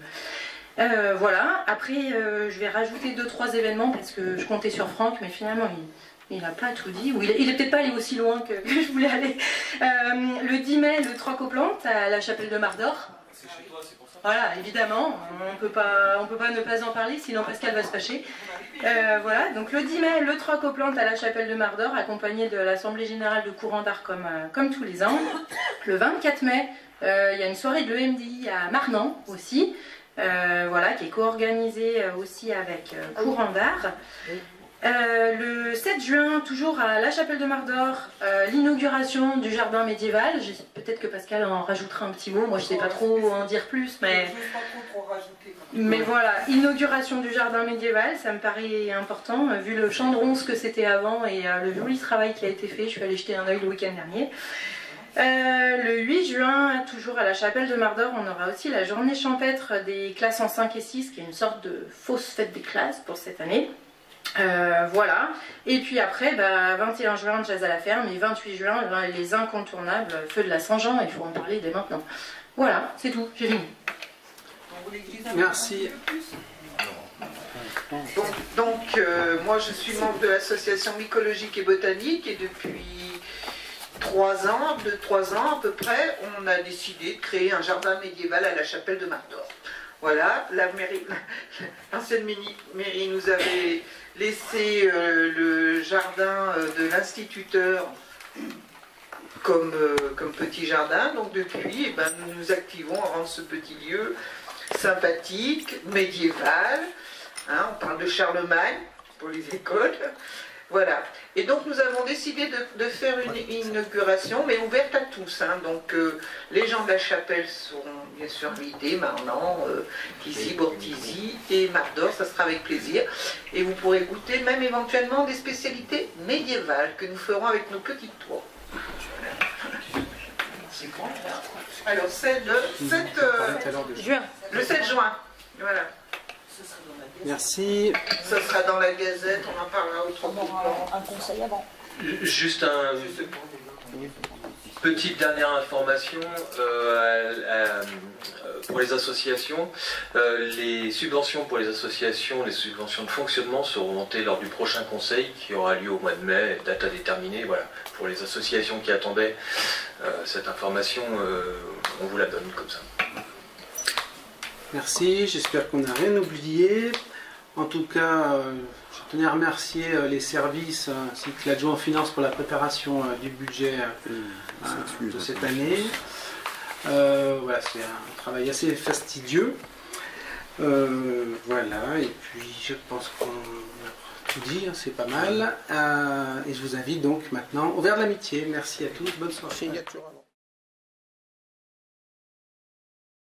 Voilà, après je vais rajouter 2-3 événements parce que je comptais sur Franck, mais finalement il n'a pas tout dit, ou il est peut-être pas allé aussi loin que je voulais aller. Le 10 mai, le 3 Coplantes à la chapelle de Mardor. C'est chez toi, c'est pour ça. Voilà, évidemment, on peut pas ne pas en parler, sinon Pascal va se fâcher. Voilà, donc le 10 mai, le 3 Coplantes à la chapelle de Mardor, accompagné de l'Assemblée Générale de Courant d'Art comme tous les ans. Le 24 mai, il y a une soirée de l'EMDI à Marnan aussi. Voilà, qui est co-organisé aussi avec Courant d'Art. Le 7 juin, toujours à la chapelle de Mardor, l'inauguration du jardin médiéval. Peut-être que Pascal en rajoutera un petit mot, moi je ne sais pas trop en dire plus, mais voilà, inauguration du jardin médiéval, ça me paraît important, vu le champ de ronces que c'était avant et le joli travail qui a été fait. Je suis allée jeter un œil le week-end dernier. Le 8 juin, toujours à la chapelle de Mardor, on aura aussi la journée champêtre des classes en 5 et 6, qui est une sorte de fausse fête des classes pour cette année. Voilà. Et puis après, 21 juin, jazz à la ferme, et 28 juin, les incontournables, feu de la Saint-Jean, il faut en parler dès maintenant. Voilà, c'est tout, j'ai fini. Merci. Donc moi je suis membre de l'association mycologique et botanique, et depuis 3 ans à peu près, on a décidé de créer un jardin médiéval à la chapelle de Mardor. Voilà, l'ancienne mairie nous avait laissé le jardin de l'instituteur comme petit jardin. Donc depuis, nous nous activons à rendre ce petit lieu sympathique, médiéval. Hein, on parle de Charlemagne pour les écoles. Voilà. Et donc nous avons décidé de faire une inauguration, mais ouverte à tous. Hein. Donc les gens de la chapelle seront bien sûr invités, Marnan, Tizy, Bortizy et Mardor, ça sera avec plaisir. Et vous pourrez goûter même éventuellement des spécialités médiévales que nous ferons avec nos petites toits. Alors c'est le 7 juin. Le 7 juin. Voilà. Merci. Ça sera dans la Gazette, on en parlera autrement. Un conseil avant. Juste petite dernière information pour les associations. Les subventions pour les associations, les subventions de fonctionnement seront montées lors du prochain conseil qui aura lieu au mois de mai, date à déterminer. Voilà, pour les associations qui attendaient cette information, on vous la donne comme ça. Merci, j'espère qu'on n'a rien oublié. En tout cas, je tenais à remercier les services ainsi que l'adjoint en finance pour la préparation du budget de cette année. Voilà, c'est un travail assez fastidieux. Voilà, et puis je pense qu'on a tout dit, hein, c'est pas mal. Et je vous invite donc maintenant au verre de l'amitié. Merci à tous, bonne soirée.